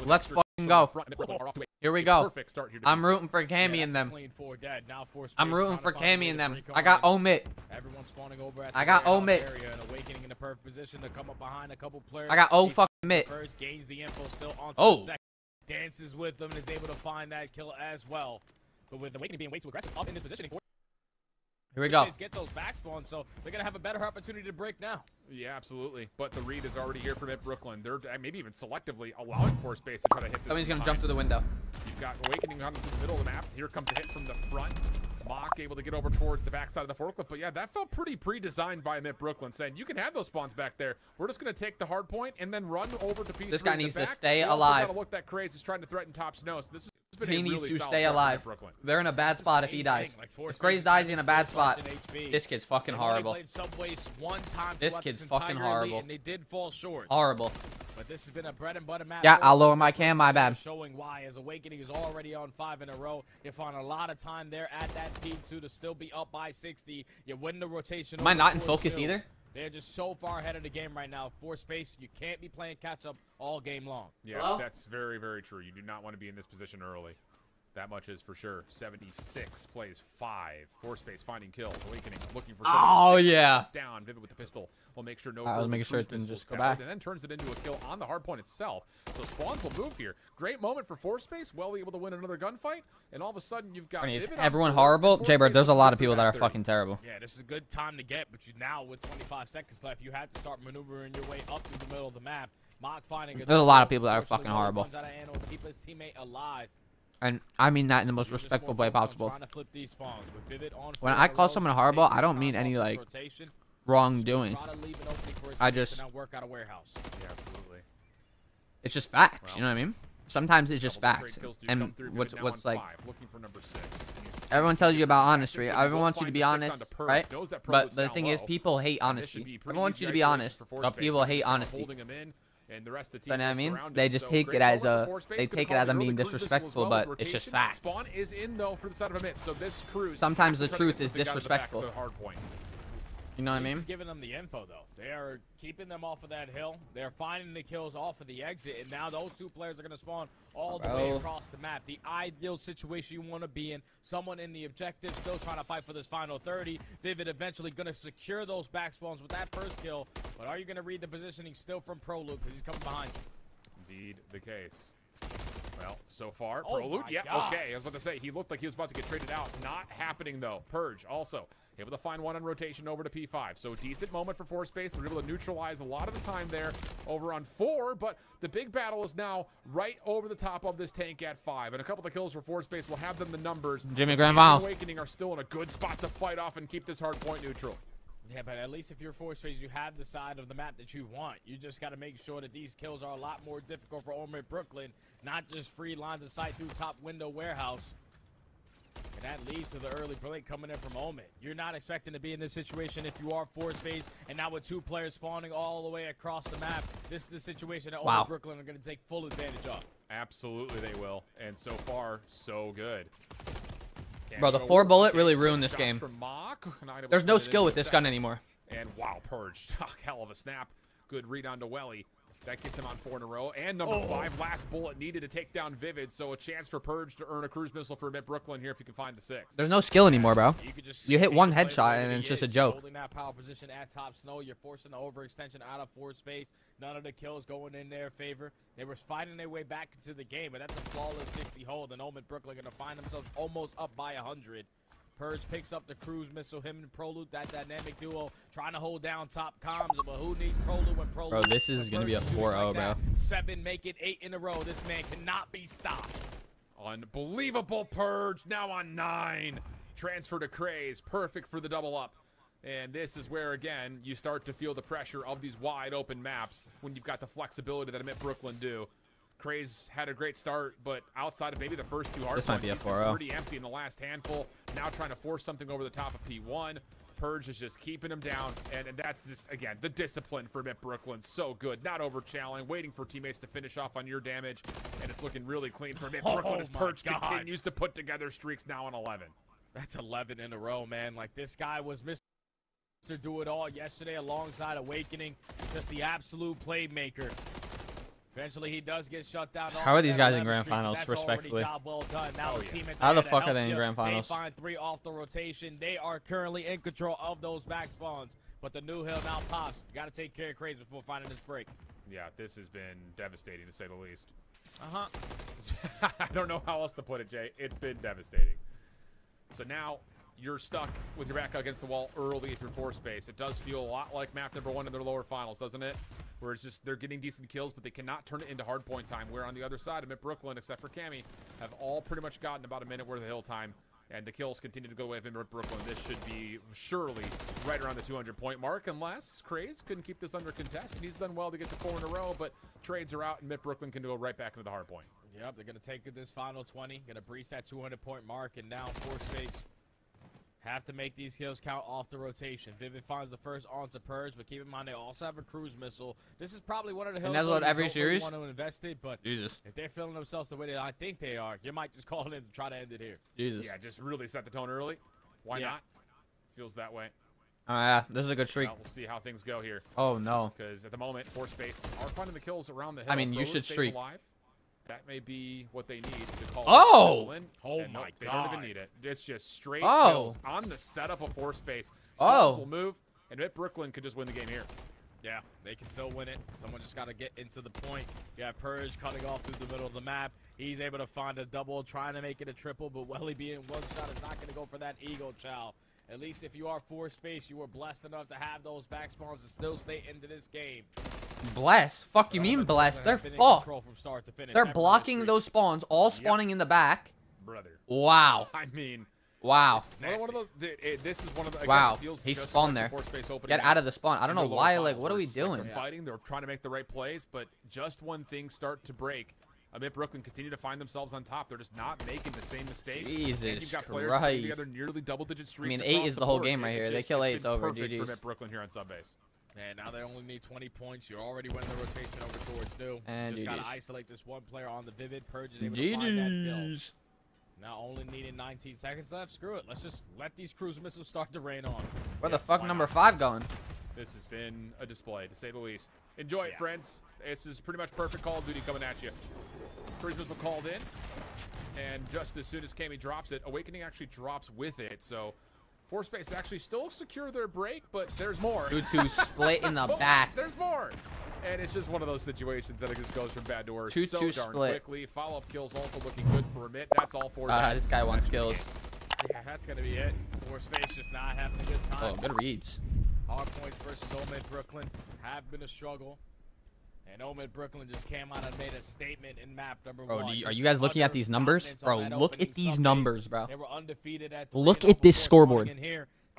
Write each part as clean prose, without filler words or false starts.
Let's fucking go. Here we go. I'm rooting for Cammy and them. I'm rooting for Cammy and them. I got Omit. I got Omit. I got O fucking Mitt. Oh. Dances with them and is able to find that kill as well. But with the Awakening being way too aggressive up in this positioning, here we go. Get those back spawns, so they're gonna have a better opportunity to break now. Yeah, absolutely. But the read is already here from Brooklyn. They're maybe even selectively allowing for space to try to hit this. Somebody's gonna jump through the window. You've got Awakening on the middle of the map. Here comes the hit from the front. Mock able to get over towards the backside of the forklift, but yeah, that felt pretty pre-designed by Brooklyn, saying you can have those spawns back there. We're just going to take the hard point and then run over to P3. This guy needs to stay we alive. Also look that Craze is trying to threaten top snow. So this has been he a needs really to stay alive. They're in a bad spot if he dies. If Craze dies in a bad spot, this kid's fucking horrible. This kid's fucking horrible. And they did fall short. Horrible. But this has been a bread and butter match. Yeah, I'll lower my cam, my bad. Showing why, as Awakening is already on 5 in a row. If on a lot of time there at that P2 to still be up by 60, you win the rotation. Am I not in focus either? They're just so far ahead of the game right now. For space, you can't be playing catch up all game long. Yeah, hello? That's very, very true. You do not want to be in this position early. That much is for sure. 76 plays 5. For space finding kills. Awakening looking for kills. Oh, yeah. Down. Vivid with the pistol. Will make sure no. I was making sure it didn't just go back. And then turns it into a kill on the hard point itself. So spawns will move here. Great moment for For space. Well able to win another gunfight. And all of a sudden you've got everyone horrible. Jaybird, there's a lot of people that are fucking terrible. Yeah, this is a good time to get, but you now with 25 seconds left, you have to start maneuvering your way up to the middle of the map. Mock finding there's a lot of people that are fucking horrible. Keep his teammate alive. And I mean that in the most respectful way possible. When I call someone horrible, I don't mean any like wrongdoing. I just it's just facts, you know what I mean? Sometimes it's just facts. And what's like everyone tells you about honesty. Everyone wants you to be honest, right? But the thing is, people hate honesty. Everyone wants you to be honest, but people hate honesty. And the rest of the team, you know what I mean? They just take it as I'm being disrespectful, but it's just fact. Spawn is in though for the side of a mid, so this cruise. Sometimes the truth is disrespectful. You know what I mean? He's giving them the info though. They are keeping them off of that hill. They're finding the kills off of the exit, and now those two players are going to spawn all the way across the map. The ideal situation you want to be in. Someone in the objective still trying to fight for this final 30. Vivid eventually going to secure those back spawns with that first kill. But are you going to read the positioning still from Prolude because he's coming behind you? Indeed the case. Well, so far, Prolude, yeah, okay. I was about to say, he looked like he was about to get traded out. Not happening, though. Purge, also, able to find one on rotation over to P5. So, decent moment for For space. They're able to neutralize a lot of the time there over on 4, but the big battle is now right over the top of this tank at 5. And a couple of kills for For space will have them the numbers. Jimmy Grandval. Awakening are still in a good spot to fight off and keep this hard point neutral. Yeah, but at least if you're For space, you have the side of the map that you want. You just got to make sure that these kills are a lot more difficult for Omid Brooklyn, not just free lines of sight through top window warehouse. And that leads to the early play coming in from Omid. You're not expecting to be in this situation if you are For space, and now with 2 players spawning all the way across the map, this is the situation that Omid Brooklyn are going to take full advantage of. Absolutely they will, and so far, so good. Bro, the 4 bullet really ruined this game. There's no skill with this gun anymore. And wow, purged. Hell of a snap. Good read on Welly. That gets him on 4 in a row. And number 5, last bullet needed to take down Vivid. So a chance for Purge to earn a cruise missile for Brooklyn here if you can find the 6. There's no skill anymore, bro. You hit one headshot and it's just a joke. Holding that power position at top snow, you're forcing the overextension out of For space. None of the kills going in their favor. They were fighting their way back into the game, but that's a flawless 60 hold. And Omid Brooklyn going to find themselves almost up by 100. Purge picks up the cruise missile. Him and Prolude, that dynamic duo, trying to hold down top comms. But who needs Prolude when Prolude? Bro, this is going to be a 4-0, bro. 7, make it 8 in a row. This man cannot be stopped. Unbelievable Purge. Now on 9. Transfer to Craze. Perfect for the double up. And this is where, again, you start to feel the pressure of these wide open maps when you've got the flexibility that Brooklyn do. Craze had a great start, but outside of maybe the first 2 hard this might be a 4-0. Pretty empty in the last handful. Now trying to force something over the top of P1. Purge is just keeping him down, and that's just, again, the discipline for Brooklyn. So good. Not over-challenging, waiting for teammates to finish off on your damage, and it's looking really clean for Brooklyn as Purge continues to put together streaks now on 11. That's 11 in a row, man. Like, this guy was Mr. Do-It-All yesterday alongside Awakening. Just the absolute playmaker. Eventually, he does get shut down. How are these guys in grand finals, respectfully? Job well done. Now the teammates How the fuck are they in grand finals? They find 3 off the rotation. They are currently in control of those back spawns. But the new hill now pops. You got to take care of Craze before finding this break. Yeah, this has been devastating, to say the least. Uh-huh. I don't know how else to put it, Jay. It's been devastating. So now you're stuck with your back against the wall early if you're force space. It does feel a lot like map number 1 in their lower finals, doesn't it? Where it's just they're getting decent kills, but they cannot turn it into hard point time. Where on the other side of it, Brooklyn, except for Cammy, have all pretty much gotten about a minute worth of hill time. And the kills continue to go away from Brooklyn. This should be surely right around the 200-point mark, unless Craze couldn't keep this under contest. And he's done well to get to 4 in a row, but trades are out, and Brooklyn can go right back into the hard point. Yep, they're going to take this final 20, going to breach that 200-point mark, and now force space. Have to make these kills count off the rotation. Vivid finds the first onto Purge, but keep in mind they also have a cruise missile. This is probably one of the hills and that's what every series want to invest it, but Jesus. If they're feeling themselves the way that I think they are, you might just call it in to try to end it here. Jesus. Yeah, just really set the tone early. Why not? Feels that way. Yeah, this is a good streak. Well, we'll see how things go here. Oh no. Because at the moment, force space are finding the kills around the hill. I mean, you should streak. Alive. That may be what they need to call in. Oh my God. They don't even need it. It's just straight kills on the setup of force space. Squads will move, and Brooklyn could just win the game here. Yeah, they can still win it. Someone just got to get into the point. You have Purge cutting off through the middle of the map. He's able to find a double, trying to make it a triple, but Welly being one shot is not going to go for that Eagle Chow. At least if you are force space, you were blessed enough to have those back spawns and still stay into this game. Bless? Fuck you mean bless? They're fucked. They're blocking those spawns, all spawning in the back. Brother. Wow. I mean, wow. One of those. This is one of the. Again, wow. He spawned there. Get out of the spawn. I don't know why. Like, what are we doing? They're fighting. They're trying to make the right plays, but just when things start to break, Brooklyn continue to find themselves on top. They're just not making the same mistakes. Jesus and you've got players Christ. putting together nearly double-digit streaks. I mean, 8 is the whole game right here. They kill 8, it's over. GG's. For Brooklyn here on subbase. And now they only need 20 points. You're already winning the rotation over towards new. And just got to isolate this one player on the Vivid. Purge is able to find that kill. Now only needing 19 seconds left. Screw it. Let's just let these cruise missiles start to rain on. Where the fuck number 5 going? This has been a display, to say the least. Enjoy it, friends. This is pretty much perfect Call of Duty coming at you. Cruise missile called in. And just as soon as Cammy drops it, Awakening actually drops with it. So force space actually still secure their break, but there's more. 2-2 split in the back. There's more. And it's just one of those situations that it just goes from bad to worse 2-2 so darn split. quickly. Follow-up kills also looking good for Remit. That's all for this guy wants kills. Yeah, that's going to be it. Force space just not having a good time. Oh, good reads. Hard points versus Omid Brooklyn have been a struggle. And Omid Brooklyn just came out and made a statement in map number 1. Are you guys looking at these numbers? Bro, look at these numbers, bro. They were undefeated at look at this scoreboard.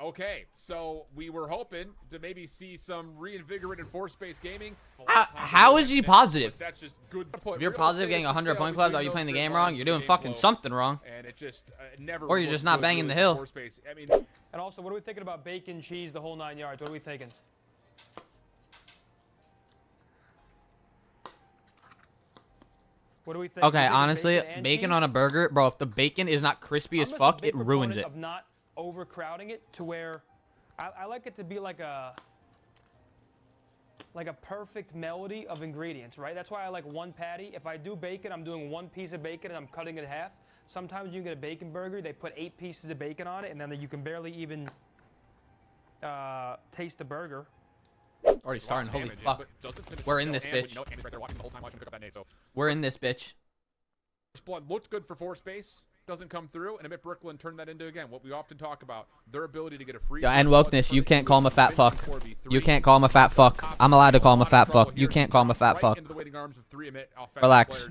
Okay, so we were hoping to maybe see some reinvigorated force-based gaming. How is he positive? That's just good. If you're positive getting 100 point club, are you playing the game wrong? You're doing fucking something wrong. And it just never. Or you're just not banging the hill. I mean, and also, what are we thinking about bacon, cheese, the whole 9 yards? What are we thinking? What do we think? Okay, honestly, bacon on a burger, bro. If the bacon is not crispy as fuck, it ruins it. Of not overcrowding it to where I like it to be like a perfect melody of ingredients, right? That's why I like one patty. If I do bacon, I'm doing 1 piece of bacon and I'm cutting it in half. Sometimes you can get a bacon burger, they put 8 pieces of bacon on it, and then you can barely even taste the burger. Already starting, holy fuck. We're in this bitch. We're in this bitch. Blood looked good for force space. Doesn't come through, and Brooklyn turned that into, again, what we often talk about, their ability to get a free... Yeah, and wokeness, you can't call him a fat fuck. You can't call him a fat fuck. I'm allowed to call him a fat fuck. You can't call him a fat fuck. Relax.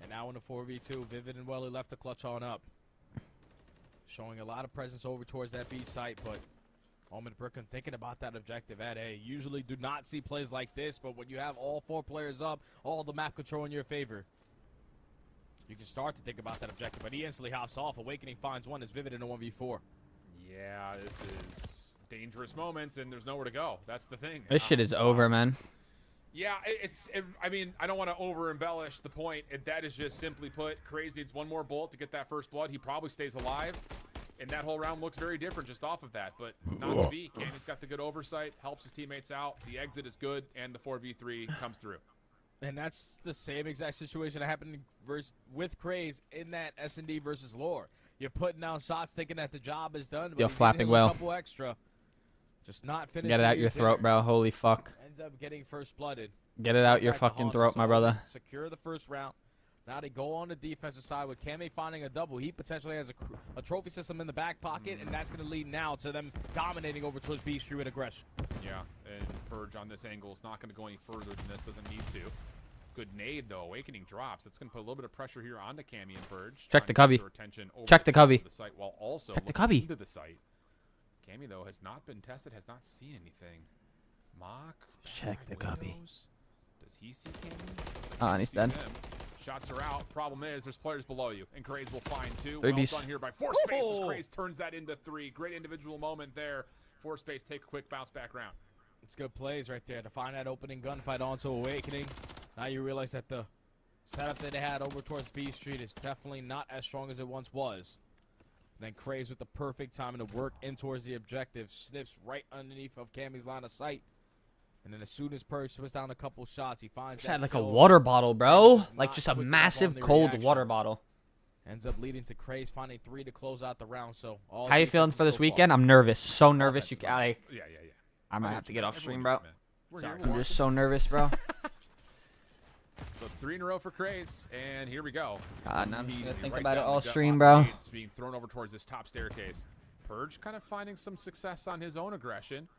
And now in the 4v2, Vivid and Welly left the clutch on up. Showing a lot of presence over towards that B site, but Omid Brooklyn thinking about that objective at A. Usually do not see plays like this, but when you have all 4 players up, all the map control in your favor, you can start to think about that objective, but he instantly hops off. Awakening finds one as Vivid in a 1v4. Yeah, this is dangerous moments, and there's nowhere to go. That's the thing. This shit is over, man. Yeah, I mean, I don't want to over-embellish the point. That is just simply put, Craze needs 1 more bullet to get that first blood. He probably stays alive, and that whole round looks very different just off of that, but not to be. Cammy's got the good oversight, helps his teammates out. The exit is good, and the 4v3 comes through. And that's the same exact situation that happened with Craze in that S&D versus Lore. You're putting down shots thinking that the job is done, but you're flapping well. A couple extra. Just not finishing. Get it out your throat, bro. Holy fuck. Ends up getting first blooded. Get it out your fucking throat, my brother. Secure the first round. Now they go on the defensive side with Cammy finding a double. He potentially has a trophy system in the back pocket, and that's going to lead now to them dominating over towards B Street with aggression. Yeah, and Purge on this angle is not going to go any further than this. Doesn't need to. Good nade, though. Awakening drops. That's going to put a little bit of pressure here on the Cammy and Purge. Check the cubby. Check the cubby. The site while also check the cubby. Into the site. Cammy, though, has not been tested, has not seen anything. Mock. Check the cubby. Does he see Cammy? Like he's dead. Shots are out. Problem is, there's players below you, and Craze will find two. Well done here by Force Space as Craze turns that into 3. Great individual moment there. Force Space take a quick bounce back round. It's good plays right there to find that opening gunfight onto Awakening. Now you realize that the setup that they had over towards B Street is definitely not as strong as it once was. And then Craze with the perfect timing to work in towards the objective. Snips right underneath of Cammy's line of sight. And then as soon as Purge puts down a couple shots, he finds that like a water bottle, bro. Like just a massive cold water bottle. Ends up leading to Craze finding 3 to close out the round. So how you feeling for this weekend? I'm nervous. So nervous. You like. Yeah. I might have to get off stream, bro. I'm just so nervous, bro. So 3 in a row for Craze, and here we go. God, now I'm just gonna think about it all stream, bro. Being thrown over towards this top staircase. Purge kind of finding some success on his own aggression.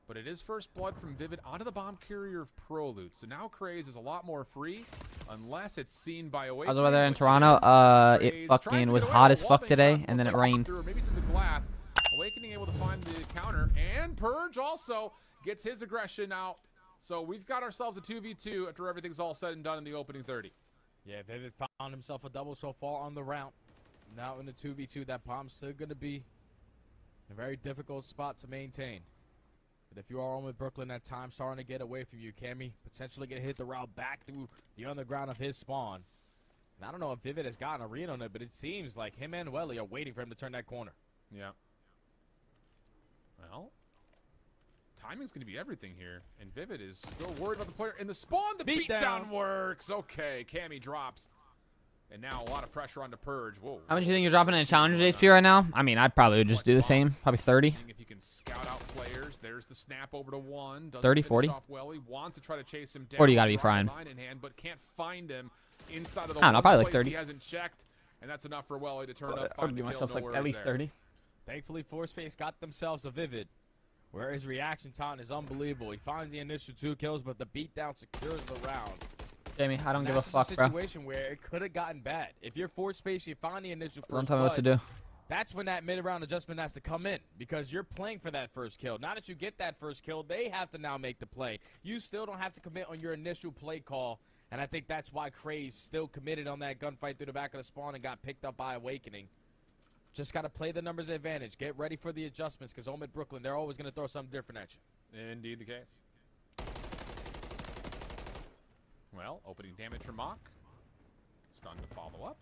But it is first blood from Vivid onto the bomb carrier of Proloot. So now Craze is a lot more free, unless it's seen by Awakening. I was over there in Toronto. It fucking was hot as fuck today, and then it rained. Maybe through the glass. Awakening able to find the counter, and Purge also gets his aggression out. So we've got ourselves a 2v2 after everything's all said and done in the opening 30. Yeah, Vivid found himself a double so far on the round. Now in the 2v2, that bomb's still going to be a very difficult spot to maintain. But if you are on with Brooklyn, that time starting to get away from you, Cammy potentially get hit the route back through the underground of his spawn. And I don't know if Vivid has gotten a read on it, but it seems like him and Welly are waiting for him to turn that corner. Yeah. Well, timing's going to be everything here. And Vivid is still worried about the player in the spawn. The beatdown works. Okay, Cammy drops. And now a lot of pressure on the Purge. Whoa. How much do you think you're dropping in Challengers HP right now? I mean, I'd probably just do the same. Probably 30. Seeing if you can scout out players. There's the snap over to 1. 30, 40. Well, he wants to try to chase him down. 40 you got to be frying. In hand, but can't find him inside of the I don't know, probably like 30. He hasn't checked, and that's enough for Welly to turn up. I would give myself like at least 30. Thankfully, Force-Space got themselves a Vivid, where his reaction time is unbelievable. He finds the initial 2 kills, but the beatdown secures the round. Jamie, I don't give a fuck, bro. That's a situation where it could have gotten bad. If you're Force Space, you find the initial first don't tell me what to do. That's when that mid-round adjustment has to come in, because you're playing for that first kill. Now that you get that first kill, they have to now make the play. You still don't have to commit on your initial play call, and I think that's why Craze still committed on that gunfight through the back of the spawn and got picked up by Awakening. Just got to play the numbers advantage. Get ready for the adjustments, because Omid Brooklyn, they're always going to throw something different at you. Indeed the case. Well, opening damage from Mock. Stun to follow up.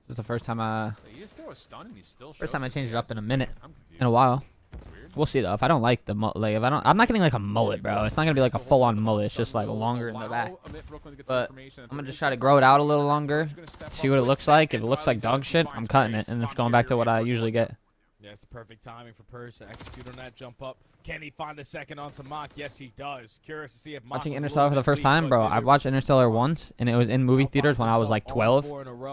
This is the first time He is still a stun and he's still first time I changed it up in a minute. I'm confused. In a while. That's weird. We'll see though. If I don't like the like, if I don't, I'm not getting like a mullet, bro. It's not gonna be like a full-on mullet. It's just like longer in the back. But I'm gonna just try to grow it out a little longer. See what it looks like. If it looks like dog shit, I'm cutting it and just going back to what I usually get. Yeah, it's the perfect timing for Purge to execute on that jump up. Can he find a second onto Mock? Yes, he does. Curious to see if Mock watching Interstellar for the first time, bro. I watched Interstellar once, and it was in movie theaters when I was like 12,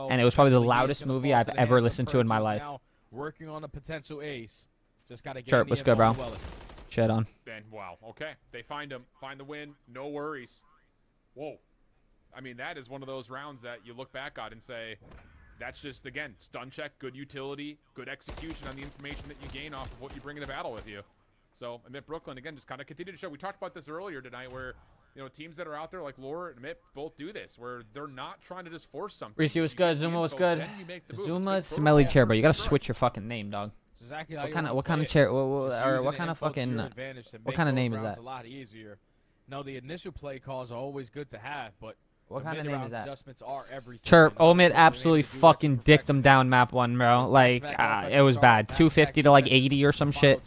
and it was probably the loudest movie I've ever listened to in my life. Working on a potential ace. Just gotta get sure, what's good, bro? Shit on. And wow, okay. They find him. Find the win. No worries. Whoa. I mean, that is one of those rounds that you look back on and say, that's just, again, stun check, good utility, good execution on the information that you gain off of what you bring into battle with you. So, Amit Brooklyn, again, just kind of continue to show. We talked about this earlier tonight where, you know, teams that are out there like Lore and Amit both do this, where they're not trying to just force something. Reese was good. Zuma was good. Zuma, smelly chair, bro. You gotta switch your fucking name, dog. Exactly what kind of chair, or what kind of fucking, what kind of name is that? A lot easier. No, the initial play calls are always good to have, but what kind of name is that? Adjustments are everything. Chirp, Omid absolutely fucking dicked them down map 1, bro. Like, it was bad. 250 to like 80 or some shit.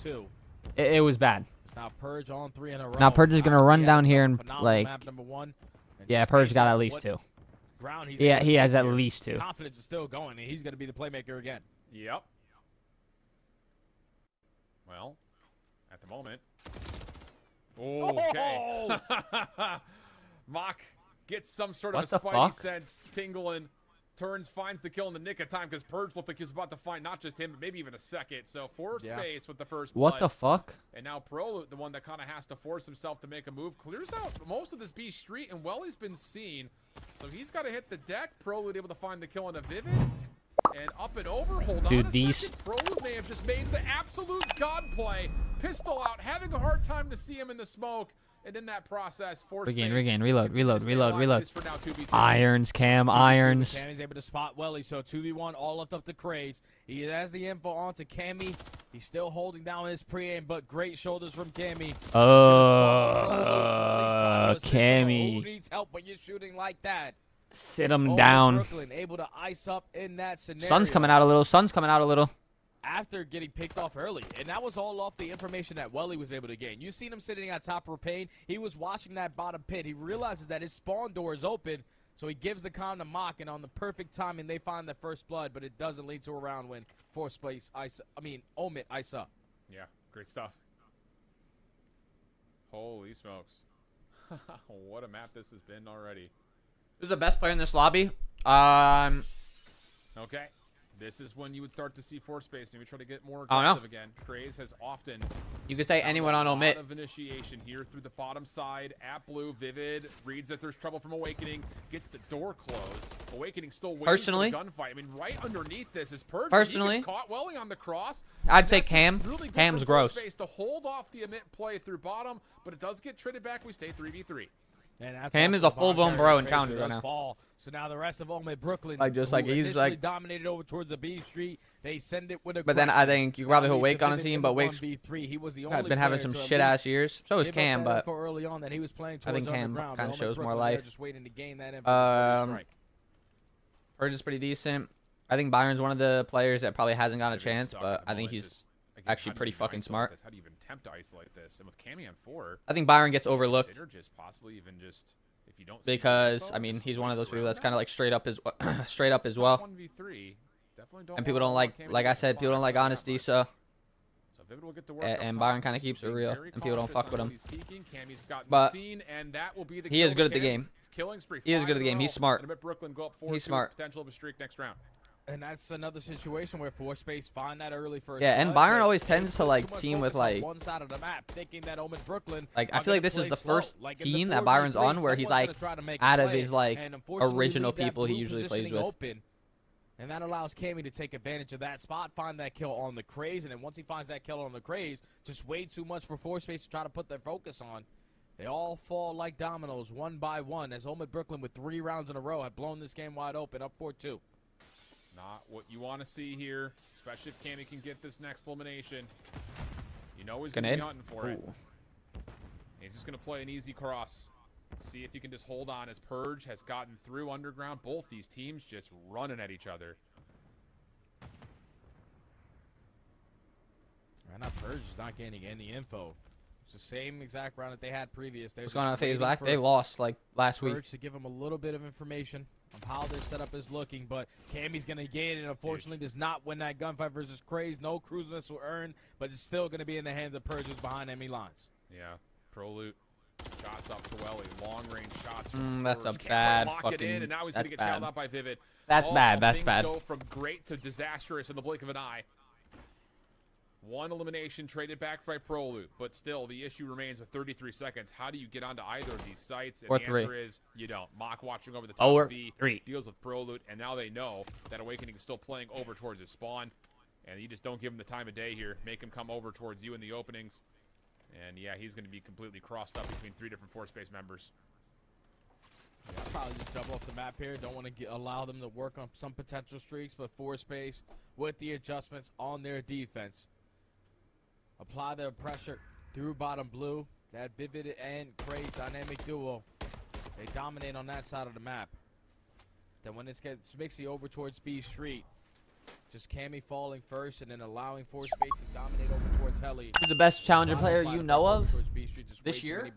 It was bad. Now Purge on 3 in a row. Now Purge is gonna run down here and like. Map number 1. Yeah, Purge got at least 2. Yeah, he has at least 2. Confidence is still going, and he's going to be the playmaker again. Yep. Well, at the moment. Okay. Oh! Mock gets some sort of a spidey sense tingling. Turns, finds the kill in the nick of time because Purge looked like he was about to find not just him, but maybe even a second. So force space with the first blood. What the fuck? And now Pro, the one that kind of has to force himself to make a move, clears out most of this B street, and Welly's been seen. So he's got to hit the deck. Prolude able to find the kill on a Vivid. And up and over. Hold on a second. Prolude may have just made the absolute god play. Pistol out, having a hard time to see him in the smoke. And in that process, regain, reload. Irons, Cam, irons. Cammy's able to spot Welly, so 2v1, all left up to Craze. He has the info onto Cammy. He's still holding down his pre-aim, but great shoulders from Cammy. Cammy. Who needs help when you're shooting like that? Sit him down. Brooklyn able to ice up in that scenario. Sun's coming out a little. After getting picked off early, and that was all off the information that Welly was able to gain. You seen him sitting on top of Pain. He was watching that bottom pit. He realizes that his spawn door is open, so he gives the comm to Mock, and on the perfect timing, they find the first blood, but it doesn't lead to a round win. Force space, Omit, ice up. Yeah, great stuff. Holy smokes. What a map this has been already. Who's the best player in this lobby? Okay. This is when you would start to see force space. Maybe try to get more aggressive again. Craze has often. You could say anyone on Omit. A lot of initiation here through the bottom side. At blue, Vivid reads that there's trouble from Awakening. Gets the door closed. Awakening still waiting for the gunfight. I mean, right underneath this is Purge. He gets caught Welling on the cross. I'd say Cam. Really Cam's gross. Space to hold off the Omit play through bottom, but it does get traded back. We stay 3v3. And Cam is a full-blown bro in counter right now. So now the rest of Omit Brooklyn, he's like dominated over towards the B street. They send it with a. But then I think you probably put Wake on the team, but Wake's he was the only been having some shit-ass years. So is Cam, but early on that he was playing I think Cam kind of shows more life. Just waiting to gain that Purge is pretty decent. I think Byron's one of the players that probably hasn't gotten a chance, but I think he's actually pretty fucking smart. How do you even attempt to isolate this? And with Cammy on 4, I think Byron gets overlooked. Possibly even just if you don't. Because I mean, he's one of those people that's kind of like straight up as well. 1v3. Definitely don't. And people don't like I said, people don't like honesty. So. And Byron kind of keeps it real, and people don't fuck with him. But he is good at the game. He is good at the game. He's smart. He's smart. Potential of a streak next round. And that's another situation where force space find that early first. Yeah, and Byron always tends to like team with like one side of the map, thinking that Omit Brooklyn. Like I feel like this is the first team that Byron's on where he's like out of his like original people he usually plays with. And that allows Cammy to take advantage of that spot, find that kill on the Craze, and then once he finds that kill on the Craze, just way too much for force space to try to put their focus on. They all fall like dominoes one by one as Omit Brooklyn with 3 rounds in a row have blown this game wide open, up 4-2. Not what you want to see here, especially if Cammy can get this next elimination. You know he's going to be hunting for it. He's just going to play an easy cross. See if he can just hold on as Purge has gotten through underground. Both these teams just running at each other. Right now, Purge is not getting any info. It's the same exact round that they had previous. What's going on Phase Black? They lost like last week. Purge to give them a little bit of information of how their setup is looking, but Cammy's going to get it, and unfortunately does not win that gunfight versus Craze. No cruise missile earned, but it's still going to be in the hands of Purge who's behind enemy lines. Yeah, Prolude. Shots up to Welly. Long-range shots. That's a bad fucking. It in, and now he's going to get shouted out by Vivid. That's bad. That's bad. Go from great to disastrous in the blink of an eye. One elimination traded back by Prolude, but still the issue remains with 33 seconds. How do you get onto either of these sites? And the answer is you don't. Mock watching over the top of B deals with Prolude, and now they know that Awakening is still playing over towards his spawn, and you just don't give him the time of day here. Make him come over towards you in the openings. And yeah, he's going to be completely crossed up between 3 different force space members. Yeah, I'll probably just double off the map here. Don't want to allow them to work on some potential streaks, but force space with the adjustments on their defense. Apply their pressure through bottom blue. That Vivid and Craze dynamic duo. They dominate on that side of the map. Then when it gets Mixie over towards B Street, Just Cammy falling first and then allowing Force Space to dominate over towards Heli. Who's the best challenger player you know of This year?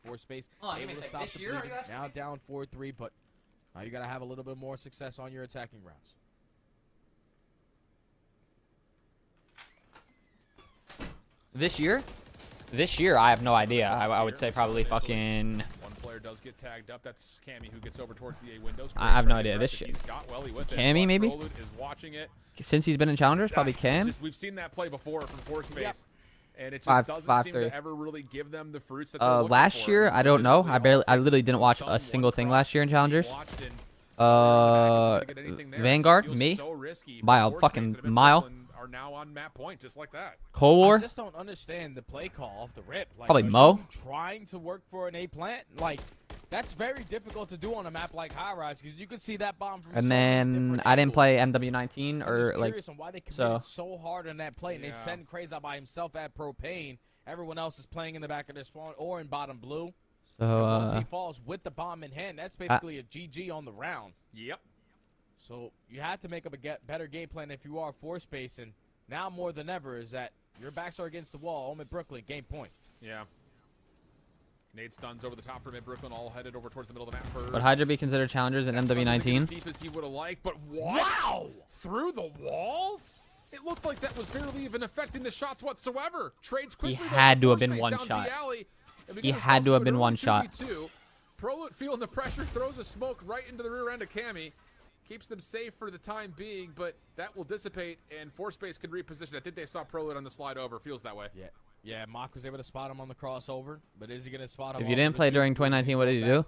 Force Space able to stop this the year? bleeding. Now down 4-3, but you got to have a little bit more success on your attacking rounds. This year? This year, I have no idea. I would say probably fucking... One player does get tagged up. That's Cammy who gets over towards the A windows. I have no idea. This shit. Cammy, maybe? Is watching it. Since he's been in challengers, probably Cam. We've seen that play before from Force Space. Yep. And it just doesn't seem to ever really give them the fruits that they're looking last for. year, I don't know. I literally didn't watch a single thing last year in challengers. Vanguard, me, by a fucking mile. Are now on map point, just like that. Cold War. I just don't understand the play call off the rip. Like, probably Mo. Trying to work for an A plant, like that's very difficult to do on a map like High Rise because you can see that bomb from. And then I didn't play MW19 or like. On why they committed so hard on that play, and they send Crazy by himself at propane. Everyone else is playing in the back of their spawn or in bottom blue. So once he falls with the bomb in hand, that's basically a GG on the round. Yep. So you have to make up a better game plan if you are Force Space, and now more than ever is that your backs are against the wall. Mid Brooklyn, game point. Yeah. Nade stuns over the top for Mid Brooklyn, all headed over towards the middle of the map. Would Hydra be considered challengers in MW19? As deep as he would have liked, but what? Wow! Through the walls? It looked like that was barely even affecting the shots whatsoever. Trades quickly. He had to have been one shot. He had to have been one shot. Prolute feeling the pressure, throws a smoke right into the rear end of Cammy. Keeps them safe for the time being, but that will dissipate, and Force Space can reposition. I think they saw Prolute on the slide over. Feels that way. Yeah, Mock was able to spot him on the crossover, but is he going to spot him? If you didn't play during 2019, what did you do?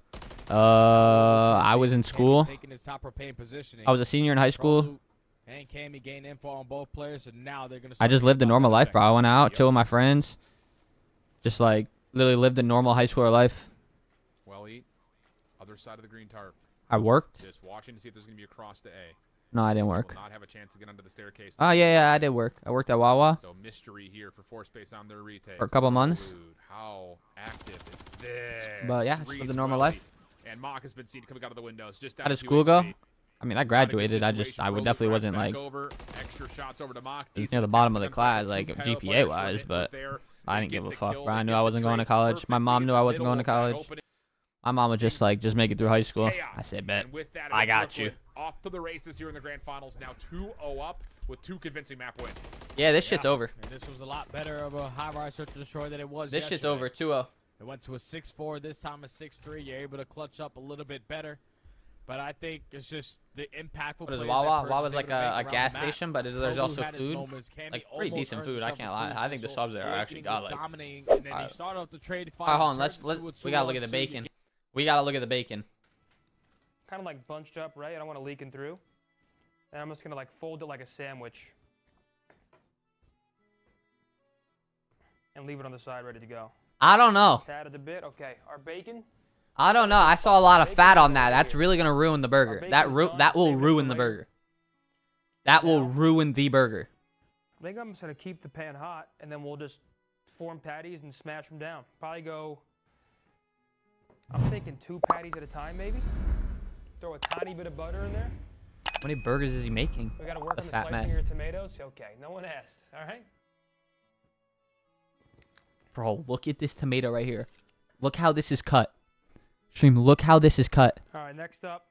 I was in school. Taking his top propane positioning. I was a senior in high school. And Cammy gained info on both players, and now they're going to. I just lived a normal life, bro. I went out, chill with my friends. Just like literally lived a normal high schooler life. Well, eat. Other side of the green tarp. I worked. Just watching to see if there's going to be a cross to A. No, I didn't work. Will not have a chance to get under the staircase. Oh, yeah, I did work. I worked at Wawa. So mystery here for Force Space on their retake. For a couple months. Dude, how active is this? But yeah, just lived a normal life. And Mock has been seen coming out of the windows. Just how did school go? I mean, I graduated. I definitely wasn't like extra shots over to Mock. Near the bottom of the class, like GPA wise, but I didn't give a fuck, bro. I knew I wasn't going to college. My mom knew I wasn't going to college. My mom would just make it through high school. I said, bet. I got you. Off to the races here in the grand finals. Now 2-0 up with 2 convincing map wins. Yeah, this shit's over. And this was a lot better of a high-rise search and destroy than it was This shit's over, 2-0. It went to a 6-4. This time a 6-3. You're able to clutch up a little bit better. But I think it's just the impactful. What is it, Wawa? Wawa's like a gas station, but there's also food. Like pretty decent food. I can't lie. I think the subs there are actually got like. Dominating, and then he started off the trade. Alright, hold on. We gotta look at the bacon. We gotta look at the bacon. Kind of like bunched up, right? I don't want to leaking through. And I'm just gonna like fold it like a sandwich. And leave it on the side ready to go. I don't know. Tad it a bit. Okay, our bacon. I don't know. I saw a lot of fat on that. That's really gonna ruin the burger. That will ruin the burger. That will ruin the burger. I think I'm just gonna keep the pan hot, and then we'll just form patties and smash them down. Probably go. I'm thinking 2 patties at a time, maybe. Throw a tiny bit of butter in there. How many burgers is he making? We gotta work on the slicing of your tomatoes. Okay, no one asked. All right. Bro, look at this tomato right here. Look how this is cut. Stream, look how this is cut. All right, next up,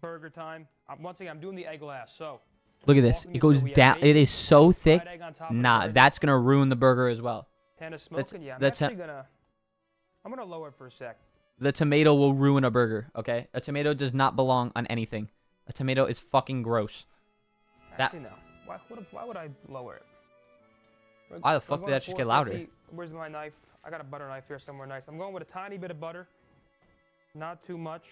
burger time. Once again, I'm doing the egg glass. So. Look at this. It goes down. It is so thick. Nah, that's gonna ruin the burger as well. Pan of smoking. Yeah, I'm actually gonna. I'm gonna lower it for a sec. The tomato will ruin a burger, okay? A tomato does not belong on anything. A tomato is fucking gross. Actually, no. Why would I lower it? Why the fuck did that just get louder? Where's my knife? I got a butter knife here somewhere nice. I'm going with a tiny bit of butter. Not too much.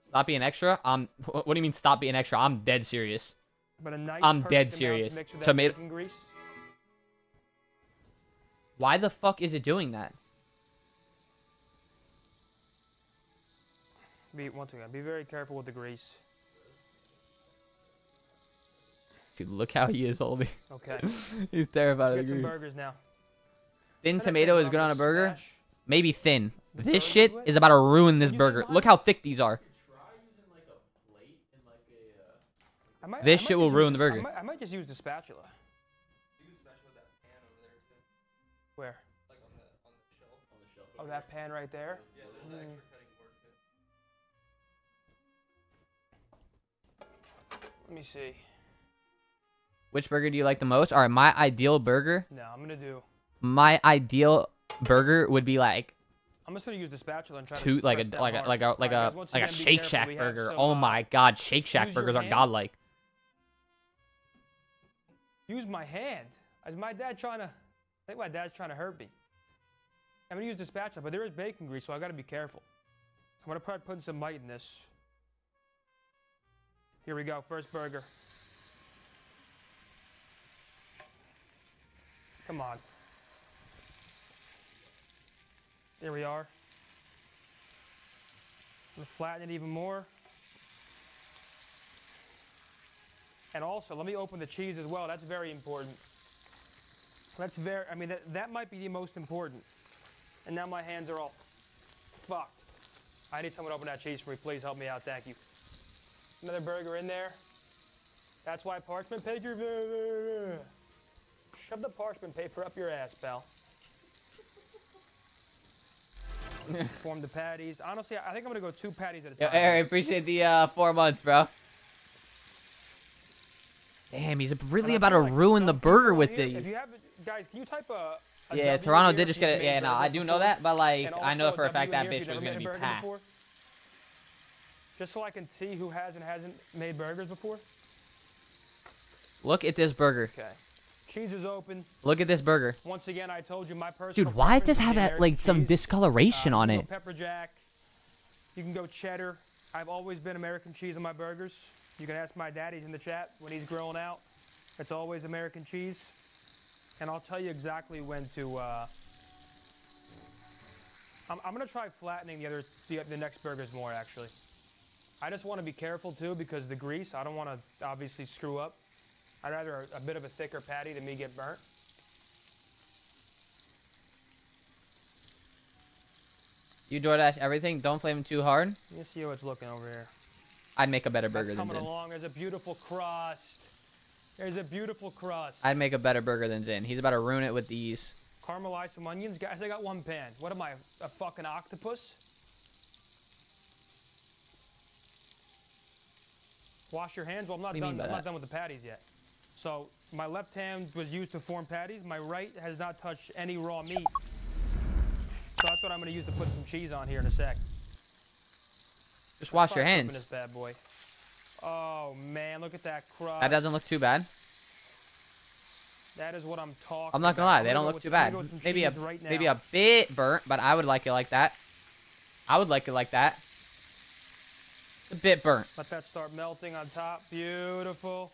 Stop being extra? What do you mean stop being extra? I'm dead serious. But a nice I'm dead serious. Tomato. Grease. Why the fuck is it doing that? Once again, be very careful with the grease. Dude, look how he is holding. Okay. He's terrified of the grease. Get some burgers now. Thin tomato is good on a burger. Maybe thin. This shit is about to ruin this burger. Look how thick these are. This shit will ruin the burger. I might just use the spatula. Use the spatula with that pan over there too. Where? Like on the shelf. On the shelf. Oh, that pan right there? Yeah, there's an extra cutting board too. Let me see. Which burger do you like the most? All right, my ideal burger. No, I'm gonna do. My ideal burger would be like. I'm just gonna use the spatula and try to like a Shake Shack burger. Oh my God, Shake Shack burgers are godlike. Use my hand. Is my dad trying to? I think my dad's trying to hurt me. I'm gonna use the spatula, but there is bacon grease, so I gotta be careful. So I'm gonna probably put some might in this. Here we go, first burger. Come on. There we are. I'm gonna flatten it even more. And also, let me open the cheese as well. That's very important. That's very, I mean, that might be the most important. And now my hands are all fucked. I need someone to open that cheese for me. Please help me out. Thank you. Another burger in there. That's why parchment paper. Shove the parchment paper up your ass, pal. Form the patties. Honestly, I think I'm gonna go 2 patties at a time. Yo, Eric, appreciate the 4 months, bro. Damn, he's really about to ruin the burger with these. If you have, guys, can you type a yeah, w Toronto did just get it. Yeah, no, I do know that, but like, I know for a fact that bitch was gonna be packed. Just so I can see who has and hasn't made burgers before. Look at this burger. Okay. Cheese is open. Look at this burger. Once again, I told you my personal. Dude, why does this have that, like some discoloration on it? Pepper jack. You can go cheddar. I've always been American cheese on my burgers. You can ask my dad. He's in the chat when he's grilling out. It's always American cheese. And I'll tell you exactly when to. I'm gonna try flattening the next burgers more actually. I just want to be careful too because the grease. I don't want to obviously screw up. I'd rather a bit of a thicker patty than me get burnt. You DoorDash everything. Don't flame it too hard. Let me see how it's looking over here. I'd make a better burger than Zin. Coming along. There's a beautiful crust. There's a beautiful crust. I'd make a better burger than Zin. He's about to ruin it with these. Caramelize some onions. Guys, I got 1 pan. What am I, a fucking octopus? Wash your hands. Well, I'm not done with the patties yet. So my left hand was used to form patties. My right has not touched any raw meat. So that's what I'm going to use to put some cheese on here in a sec. Just wash your hands. This bad boy. Oh man, look at that crust. That doesn't look too bad. That is what I'm talking about. I'm not gonna lie, they don't look too bad. Maybe a bit burnt, but I would like it like that. I would like it like that. A bit burnt. Let that start melting on top. Beautiful.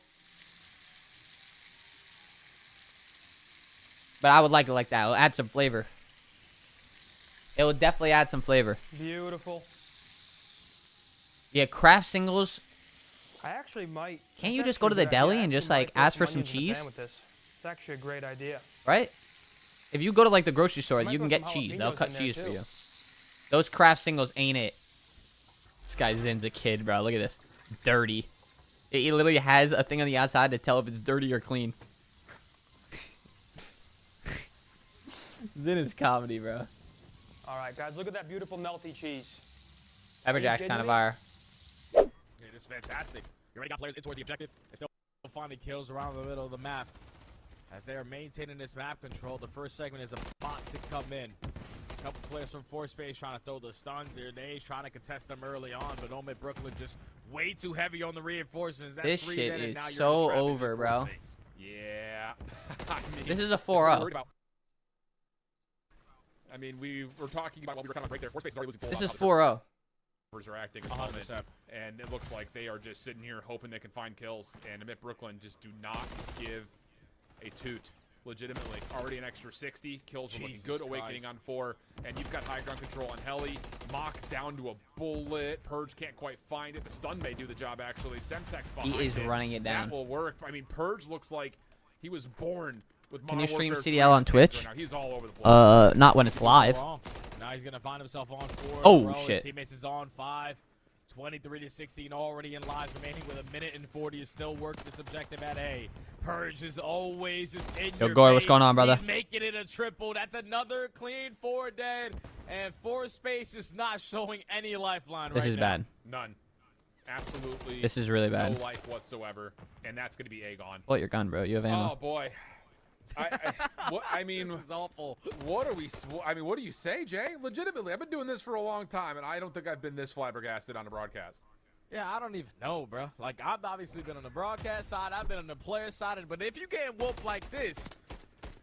But I would like it like that. It'll add some flavor. It will definitely add some flavor. Beautiful. Yeah, Kraft singles. I actually might. Can't you just go to the deli and just like ask for some cheese? It's actually a great idea. Right? If you go to like the grocery store, you can get cheese. They'll cut cheese for you. Those Kraft singles ain't it. This guy Zin's a kid, bro. Look at this. Dirty. It literally has a thing on the outside to tell if it's dirty or clean. Zin is comedy, bro. All right, guys, look at that beautiful melty cheese. Pepper Jack's kind of fire. It is fantastic. You already got players in towards the objective. They still finding kills around the middle of the map. As they are maintaining this map control, the first segment is about to come in. A couple players from Force Space trying to throw the stun. They're trying to contest them early on, but Omid Brooklyn just way too heavy on the reinforcements. That's this shit is so over, bro. Yeah. I mean, this is a 4-0. I mean, we were talking about while we were kind of break there. Force Space is already losing. This is 4-0. Are acting at the moment, and it looks like they are just sitting here hoping they can find kills. And Omid Brooklyn just do not give a toot. Legitimately, already an extra 60 kills are looking good. Awakening on 4, and you've got high ground control on Heli. Mock down to a bullet. Purge can't quite find it. The stun may do the job actually. Semtex behind he is running it down. That will work. I mean, Purge looks like he was born with. Can you stream CDL on Twitch? Right now. He's all over the place. Not when it's live. Now he's gonna find himself on 4. Oh shit! His teammates is on 5. 23-16 already in lives remaining with 1:40 is still work this objective at A. Purge is always just in your Gore, face. what's going on, brother? He's making it a triple. That's another clean 4 dead. And ForSpace is not showing any lifeline This right is now. bad. None. Absolutely. This is really bad. No life whatsoever. And that's going to be A gone. Pull out your gun, bro. You have ammo. Oh, boy. I mean, This is awful. what do you say, Jay? Legitimately, I've been doing this for a long time, and I don't think I've been this flabbergasted on a broadcast. Yeah, I don't even know, bro. Like, I've obviously been on the broadcast side. I've been on the player side. But if you get whooped like this,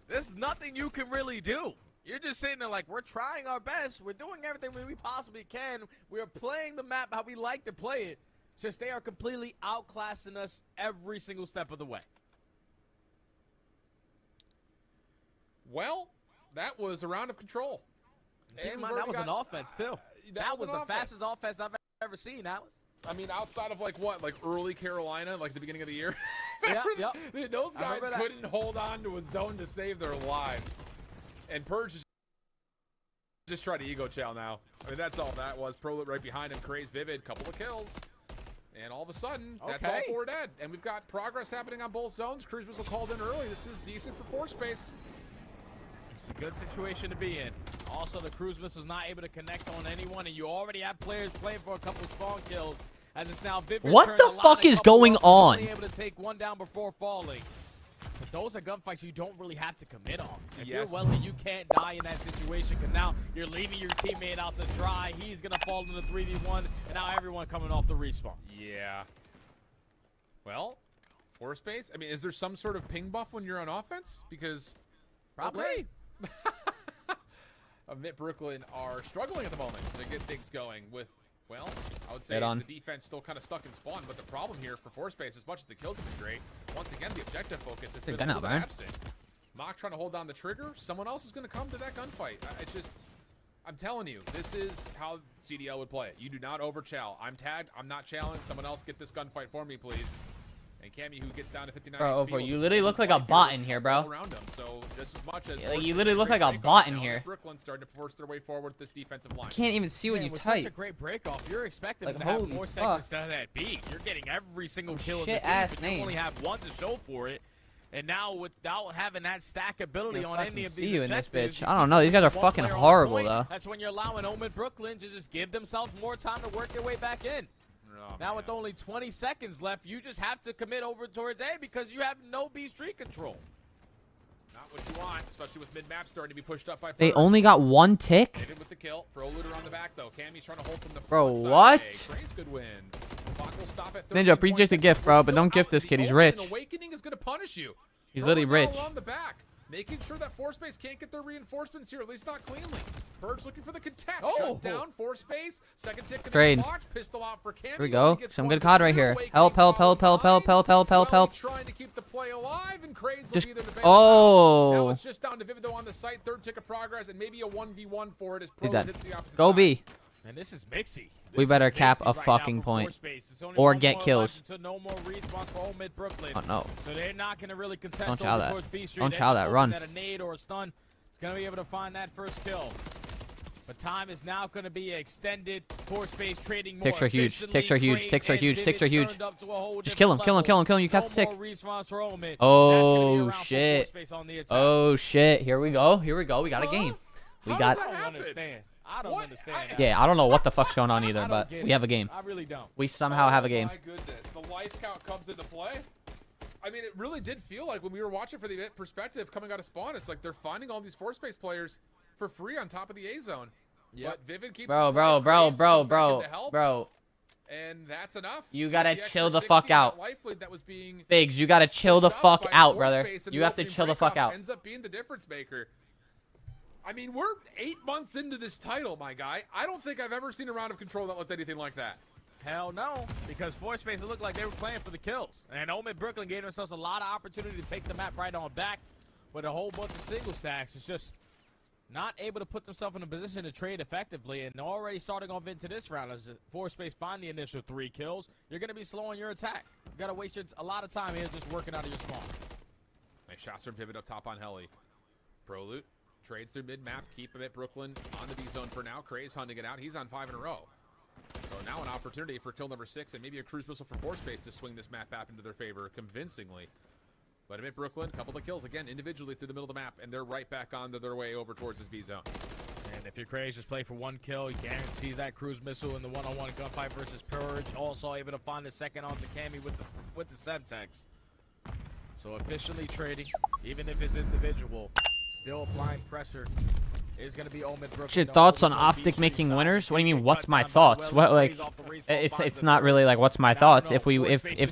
there's nothing you can really do. You're just sitting there like, we're trying our best. We're doing everything we possibly can. We're playing the map how we like to play it. Just they are completely outclassing us every single step of the way. Well, that was a round of control. Keep in mind, that was an offense, too. That was the fastest offense I've ever seen, Alan. I mean, outside of, like, what? Like, early Carolina, like the beginning of the year? Yep. Those guys couldn't hold on to a zone to save their lives. And Purge is just trying to ego chow now. I mean, that's all that was. Prolit right behind him. Craze Vivid, couple of kills. And all of a sudden, that's all 4 dead. And we've got progress happening on both zones. Cruise missile called in early. This is decent for ForSpace. It's a good situation to be in. Also, the cruise missile's not able to connect on anyone, and you already have players playing for a couple spawn kills. As it's now Vivid's What turn. the fuck is going on? Able to take one down before falling. But those are gunfights you don't really have to commit on. If you're Wesley, you can't die in that situation, because now you're leaving your teammate out to dry. He's going to fall into 3v1, and now everyone coming off the respawn. Yeah. Well, ForSpace, I mean, is there some sort of ping buff when you're on offense? Because probably. Mitt Brooklyn are struggling at the moment to get things going with, well, I would say the defense still kind of stuck in spawn, but the problem here for ForSpace, as much as the kills have been great, once again, the objective focus has been a little bit absent. Mock trying to hold down the trigger, someone else is going to come to that gunfight. I'm telling you, this is how CDL would play it. You do not over-chow. I'm tagged, I'm not challenged, someone else get this gunfight for me, please. And Cammy, who gets down to 59 Bro, HP, you literally look like a bot in here, bro. Around him. So just as much as you literally look like a bot in here. Brooklyn starting to force their way forward with this defensive line. I can't even see when you with type. Such a great break off. You're expecting like, to have 4 seconds down that beat. You're getting every single kill in the game, but you only have 1 to show for it. And now without having that stack ability on any of these objectives, I don't know. These guys are fucking horrible, though. That's when you're allowing Omid Brooklyn to just give themselves more time to work their way back in. Now with only 20 seconds left, you just have to commit over towards A because you have no B street control. Not what you want, especially with mid-map starting to be pushed up by They only got 1 tick? Hit with the kill. Pro looter on the back, though. Cammy's trying to hold from the bro, front side. what? Craze could win. Clock will stop at Ninja, appreciate the gift, bro, but don't gift this kid. He's rich. Awakening is going to punish you. He's literally rich. On the back, making sure that ForSpace can't get their reinforcements here, at least not cleanly. Purge looking for the contest. Shut down ForSpace. Second tick. Trade. Pistol out for Cammy. Here we go. Some good COD right here. Help, help, help, help, help, help, help, help, help. Trying to keep the play alive, and Craze just, will be there to bail now it's just down to Vivid on the site. Third tick of progress, and maybe a 1v1 for it as Pro hits the opposite Go side. B. And this is Mixy. We better cap a fucking point. Or get kills. No more respawns for Omid Brooklyn. Oh, no. So they're not going to really contest Don't chow that. towards B Street. Don't chow that. Run. That a nade or a stun is going to be able to find that first kill. But time is now going to be extended. ForSpace trading more. Ticks are huge. Ticks are huge. Ticks are huge. Ticks are huge. Just kill him. Kill him. Kill him. Kill him. You cap the tick. Oh, shit. Oh, shit. Here we go. Here we go. We got a game. We got. I don't understand. I don't understand. Yeah, I don't know what the fuck's going on either, but we have a game. I really don't. We somehow have a game. Oh my goodness, the life count comes into play. I mean, it really did feel like when we were watching for the perspective coming out of spawn, it's like they're finding all these ForSpace players for free on top of the A zone. Yeah. But Vivid keeps bro. And that's enough. You gotta chill the fuck out. That was being Biggs, you gotta chill the fuck out, brother. You have to chill the fuck out. Ends up being the difference maker. I mean, we're 8 months into this title, my guy. I don't think I've ever seen a round of control that looked anything like that. Hell no, because ForSpace looked like they were playing for the kills. And Omid Brooklyn gave themselves a lot of opportunity to take the map right on back with a whole bunch of single stacks. It's just not able to put themselves in a position to trade effectively. And already starting off into this round, as ForSpace find the initial 3 kills, you're going to be slowing your attack. You got to waste a lot of time here just working out of your spawn. Nice shots from Vivid up top on Heli. Pro loot. Trades through mid-map, keep him at Brooklyn on the B zone for now. Craze hunting it out. He's on 5 in a row. So So now an opportunity for kill number 6 and maybe a cruise missile for force space to swing this map back into their favor convincingly. But Amit Brooklyn, a couple of kills again individually through the middle of the map, and they're right back on their way over towards this B zone. And if you're crazy, just play for 1 kill. You guarantees that cruise missile in the one-on-one gunfight versus Purge. Also able to find the second onto Cammy with the Semtex. So efficiently trading, even if it's individual, still applying pressure. Is going to be Omid Brooklyn. What's your thoughts on Optic making winners? What do you mean? What's my thoughts? What, like, it's not really like what's my thoughts. If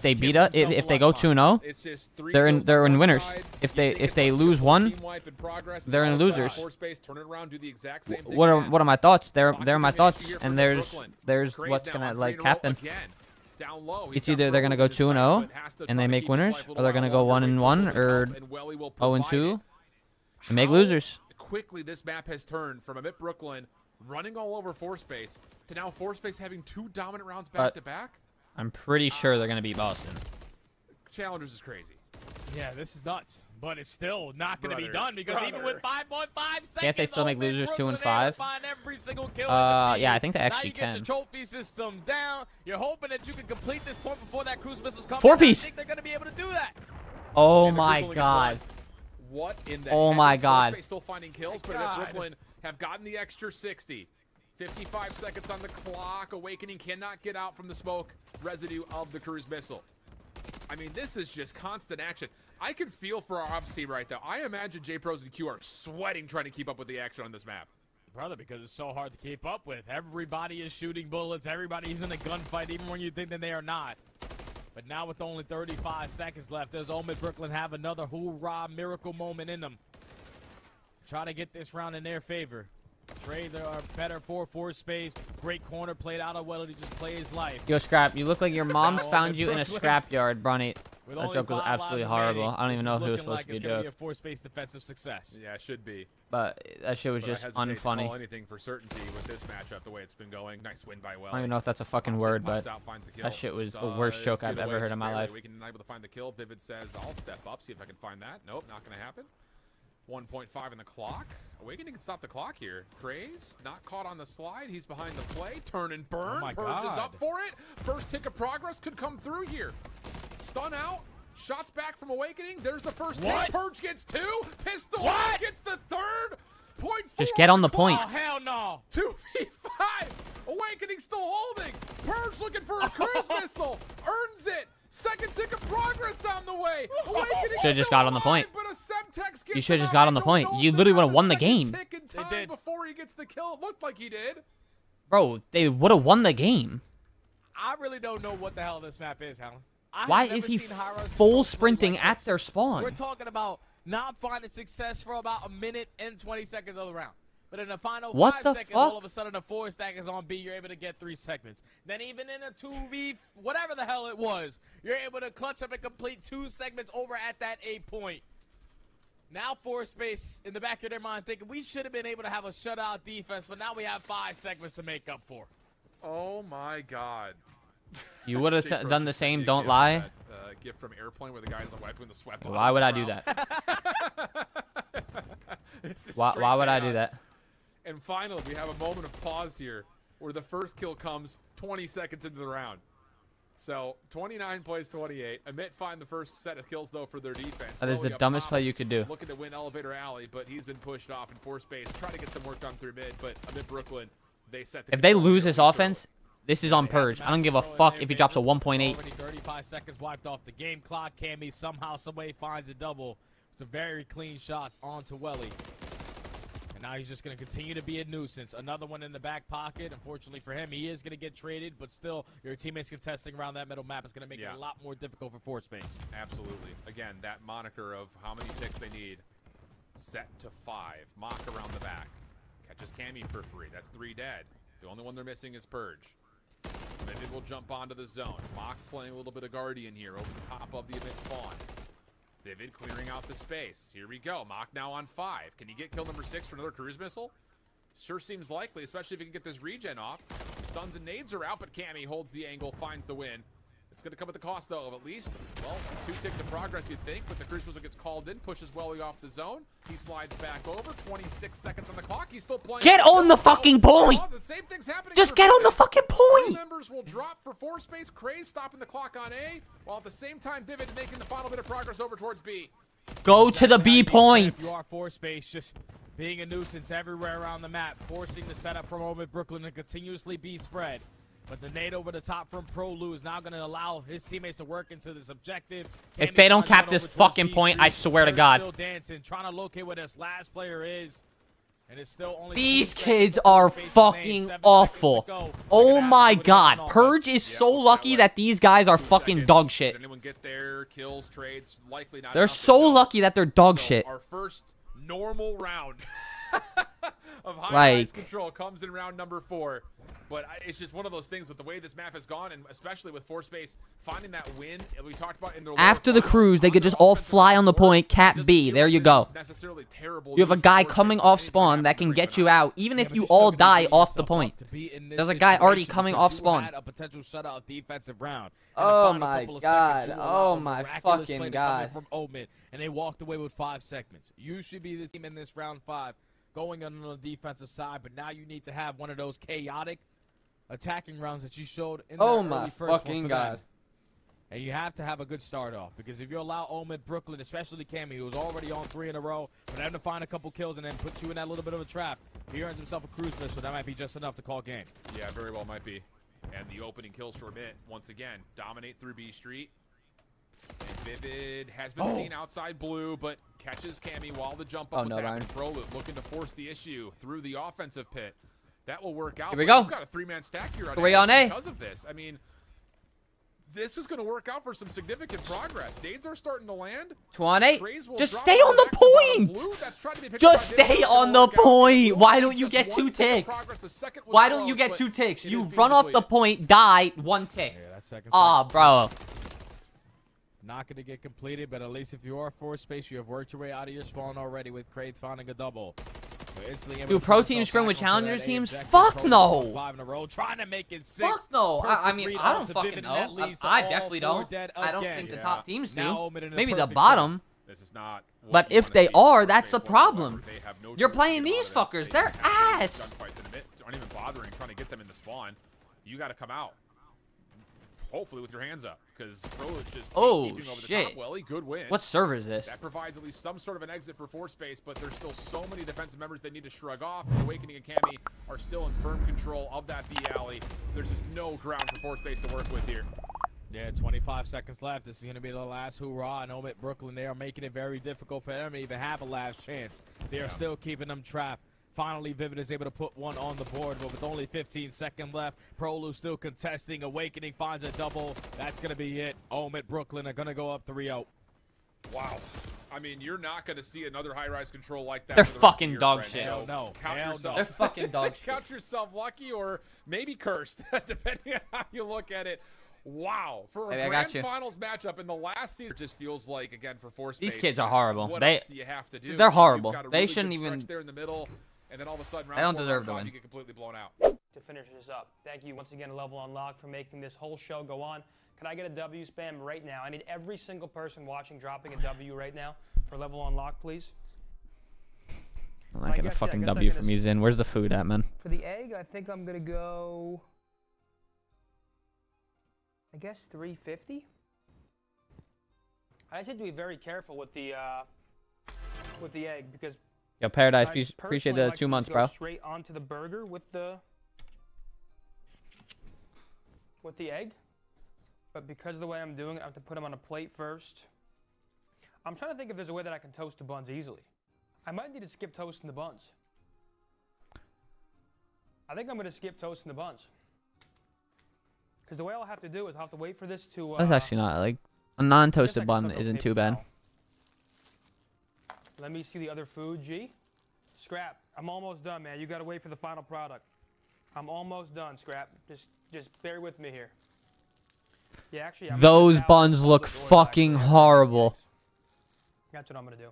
they beat us, if they go 2-0, they're in winners. If they lose 1, they're in losers. What are my thoughts? They're my thoughts, and there's what's gonna like happen. It's either they're gonna go 2-0 and they make winners, or they're gonna go 1-1 or 0-2 and make losers. Quickly this map has turned from Amit Brooklyn running all over force space to now force space having 2 dominant rounds back to back. I'm pretty sure they're gonna beat Boston. Challengers is crazy. Yeah, this is nuts, but it's still not going to be done because even with 5.5 seconds, can't they still make losers 2 and 5? Yeah, I think they actually can. Now you get your trophy system down. You're hoping that you can complete this point before that cruise missiles come. 4-piece. I think they're going to be able to do that. Oh my god. What in the Oh my god. Still finding kills, but Brooklyn have gotten the extra 60. 55 seconds on the clock. Awakening cannot get out from the smoke residue of the cruise missile. I mean, this is just constant action. I can feel for our ops team right now. I imagine J-Pros and Q are sweating trying to keep up with the action on this map. Brother, because it's so hard to keep up with. Everybody is shooting bullets. Everybody's in a gunfight, even when you think that they are not. But now with only 35 seconds left, does Omid Brooklyn have another hoorah miracle moment in them? Try to get this round in their favor. Trades are better for force space. Great corner played out of well. He just play his life. Yo, Scrap, you look like your mom's found you in a scrapyard, Bronny. That joke was absolutely horrible. I don't even know if it was supposed to be a joke. Be a force space defensive success. Yeah, it should be. But that shit was just unfunny. Call anything for certainty with this matchup the way it's been going. Nice win by Well. I don't even know if that's a fucking word, but that shit was the worst joke I've ever heard in my life. We can able to find the kill. Vivid says, I'll step up, see if I can find that. Nope, not going to happen. 1.5 in the clock. Awakening can stop the clock here. Craze, not caught on the slide. He's behind the play. Turn and burn. Purge is up for it. First tick of progress could come through here. Stun out. Shots back from Awakening. There's the first tick. Purge gets 2. Pistol gets the 3rd. Point 4. Just get on the point. Oh, hell no. 2v5. Awakening still holding. Purge looking for a cruise missile. Earns it. Second tick of progress on the way. Should have just got on the point. You should have just out. got on the point. You literally would have won the game. They did. Before he gets the kill, it looked like he did. Bro, they would have won the game. I really don't know what the hell this map is, Helen. Why is he full sprinting at their spawn? We're talking about not finding success for about 1 minute and 20 seconds of the round. But in the final 5 seconds, all of a sudden, a 4 stack is on B. You're able to get 3 segments. Then even in a 2v, whatever the hell it was, you're able to clutch up and complete 2 segments over at that A point. Now force space in the back of their mind thinking we should have been able to have a shutout defense, but now we have 5 segments to make up for. Oh my god. You would have done the same, don't lie. That, gift from Airplane where the guy's wiping the sweat. Why would I do that? Why would I do that? And finally, we have a moment of pause here where the first kill comes 20 seconds into the round. So 29 plays 28. Amit find the first set of kills, though, for their defense. That is the dumbest play you could do. Looking to win Elevator Alley, but he's been pushed off in force space. Try to get some work done through mid, but Amit Brooklyn, they set the If they lose this offense, this is on Purge. I don't give a fuck if he drops a 1.8. 35 seconds wiped off the game clock. Cammy somehow, someway finds a double. Some very clean shots onto Welly. And now he's just going to continue to be a nuisance. Another one in the back pocket. Unfortunately for him, he is going to get traded, but still, your teammates contesting around that middle map is going to make it a lot more difficult for force space. Absolutely. Again, that moniker of how many ticks they need. Set to 5. Mock around the back. Catches Cammy for free. That's 3 dead. The only one they're missing is Purge. Maybe we'll jump onto the zone. Mock playing a little bit of Guardian here over the top of the event spawns. Vivid clearing out the space. Here we go. Mock now on 5. Can he get kill number 6 for another cruise missile? Sure seems likely, especially if he can get this regen off. Stuns and nades are out, but Cammy holds the angle, finds the win. It's going to come at the cost, though, of at least, well, 2 ticks of progress, you'd think. But the Crucible gets called in, pushes Welly off the zone. He slides back over. 26 seconds on the clock. He's still playing. Get on the fucking point! The same thing's happening. Just get on the fucking point! Members will drop for 4 space. Craze stopping the clock on A, while at the same time, Vivid making the final bit of progress over towards B. Go to the B point. If you are 4 space, just being a nuisance everywhere around the map, forcing the setup from Omen Brooklyn to continuously be spread. But the nade over the top from ProLu is now going to allow his teammates to work into this objective. If they don't cap this fucking point, I swear to God. Still dancing, trying to locate where this last player is. And it's still only These kids are fucking awful. Oh my God. Purge is so lucky that these guys are fucking dog shit. Anyone get there? Kills, trades, likely not. They're so lucky that they're dog shit. Our first normal round of high-rise control comes in round number 4. But it's just one of those things with the way this map has gone, and especially with 4 space, finding that win, we talked about in their after the cruise, they could just all fly on the point, cap B. There you go. You have a guy coming off spawn that can get you out, even if you all die off the point. There's a guy already coming off spawn. A potential shutout defensive round. Oh my God. Oh my fucking God. From Omen, and they walked away with 5 segments. You should be the team in this round 5 going on the defensive side, but now you need to have one of those chaotic attacking rounds that you showed in the early first fucking God. And you have to have a good start off, because if you allow Omen Brooklyn, especially Cammy, who was already on 3 in a row, for them to find a couple kills and then put you in that little bit of a trap, he earns himself a cruise miss, so that might be just enough to call game. Yeah, very well might be. And the opening kills for Mitt, once again, dominate through B Street. And Vivid has been seen outside blue, but catches Cammy while the jump up was happening. ProLu looking to force the issue through the offensive pit. That will work out. Here we go. We've got a 3-man stack here on 3 on A because of this. I mean, this is going to work out for some significant progress. Nades are starting to land. 2 on A. Just stay on the point. Just stay on the point. Why don't you get 2 ticks? Why don't you get 2 ticks? You run off the point, die, 1 tick. Ah, bro. Not going to get completed, but at least if you are 4 space, you have worked your way out of your spawn already with Kraid finding a double. Do pro teams scrim with challenger teams? Fuck no. 5 in a row, trying to make it 6. Fuck no. I mean, I don't fucking know. I definitely don't. I don't think the top teams do. Maybe the bottom. This is not. But if they are, that's the problem. You're playing these fuckers. They're ass. Aren't even bothering trying to get them into spawn. You got to come out. Hopefully with your hands up, because Pro is just keeping over the top. Welly, good win. What server is this? That provides at least some sort of an exit for 4 space, but there's still so many defensive members they need to shrug off. Awakening and Cammy are still in firm control of that B alley. There's just no ground for 4 space to work with here. Yeah, 25 seconds left. This is going to be the last hoorah. And Omen Brooklyn, they are making it very difficult for them to even have a last chance. They are still keeping them trapped. Finally, Vivid is able to put 1 on the board, but with only 15 seconds left, ProLu still contesting. Awakening finds a double. That's going to be it. Omen Brooklyn are going to go up 3-0. Wow. I mean, you're not going to see another high-rise control like that. They're fucking dog shit. Hell no. They're fucking dog shit. Count yourself lucky or maybe cursed, depending on how you look at it. Wow. For a grand finals matchup in the last season, it just feels like, again, for 4 space. These kids are horrible. What else do you have to do? They're horrible. Really they shouldn't even. There in the middle. And then all of a sudden, I don't deserve to win. You get completely blown out. To finish this up, thank you once again, Level Unlocked, for making this whole show go on. Can I get a W spam right now? I need every single person watching dropping a W right now for Level Unlocked, please. I'm not getting a fucking W from me, Zin. Where's the food at, man? For the egg, I think I'm going to go, I guess, 350. I just have to be very careful with the egg, because Yo, Paradise, appreciate the 2 months, bro. Straight onto the burger with the egg, but because of the way I'm doing it, I have to put them on a plate first. I'm trying to think if there's a way that I can toast the buns easily. I might need to skip toasting the buns. I think I'm going to skip toasting the buns, because the way I'll have to do is I'll have to wait for this to. That's actually not like a non-toasted bun isn't too bad. Let me see the other food, G. Scrap, I'm almost done, man. You got to wait for the final product. I'm almost done, Scrap. Just bear with me here. Yeah, actually, those buns look fucking horrible. That's what I'm gonna do.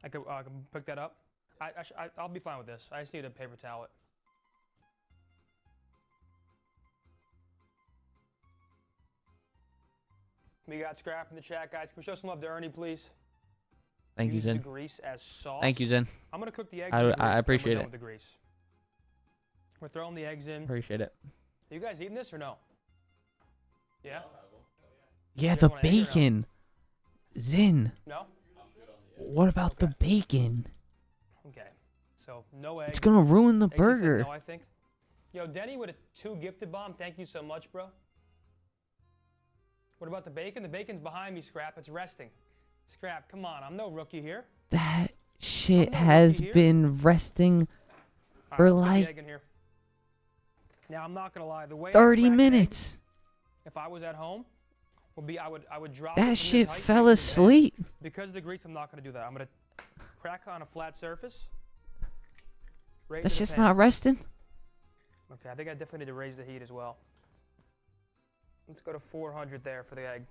I can pick that up. I'll be fine with this. I just need a paper towel. We got scrap in the chat, guys. Can we show some love to Ernie, please? Thank you, Use Zen. the grease as sauce. Thank you, Zen. I'm gonna cook the eggs. I appreciate it. With the grease. We're throwing the eggs in. Appreciate it. Are you guys eating this or no? Yeah. Yeah, the bacon. Zen. No. What about the bacon? Okay. So no eggs. It's gonna ruin the Eggs, you said burger. no, I think. Yo, Denny with a 2 gifted bomb. Thank you so much, bro. What about the bacon? The bacon's behind me, Scrap. It's resting. Scrap, come on. I'm no rookie here. That shit has been resting for like now, I'm not gonna lie. The way 30 minutes. Eggs, if I was at home, would be I would drop. That shit fell asleep. Because of the grease, I'm not gonna do that. I'm gonna crack on a flat surface. That shit's not resting. Okay, I think I definitely need to raise the heat as well. Let's go to 400 there for the egg.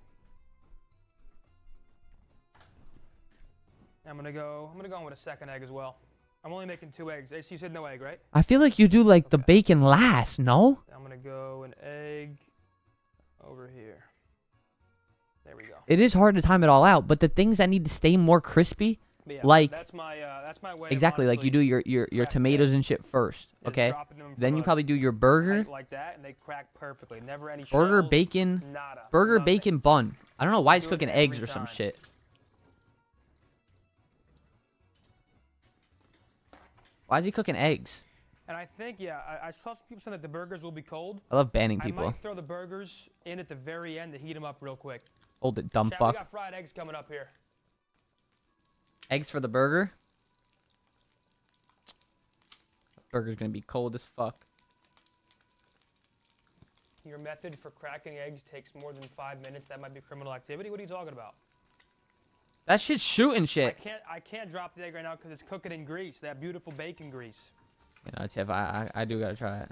I'm gonna go in with a second egg as well. I'm only making 2 eggs. Ace, you said no egg, right? I feel like you do like the bacon last, no? I'm gonna go an egg over here. There we go. It is hard to time it all out, but the things that need to stay more crispy, yeah, like that's my way. exactly, like you do your tomatoes and shit first, okay? Then you probably do your burger. Like that, and they crack perfectly. Never any burger shells, bacon, nada, burger nothing. bacon bun. I don't know why he's Do it cooking every eggs or some time. shit. Why is he cooking eggs? And I think, yeah, I saw some people saying that the burgers will be cold. I love banning I people. might throw the burgers in at the very end to heat them up real quick. Hold it, dumb Chat, fuck. we got fried eggs coming up here. Eggs for the burger? Burger's gonna be cold as fuck. Your method for cracking eggs takes more than 5 minutes. That might be criminal activity. What are you talking about? That shit's shooting shit. I can't drop the egg right now because it's cooking in grease. That beautiful bacon grease. You know, Tiff, I do gotta try it.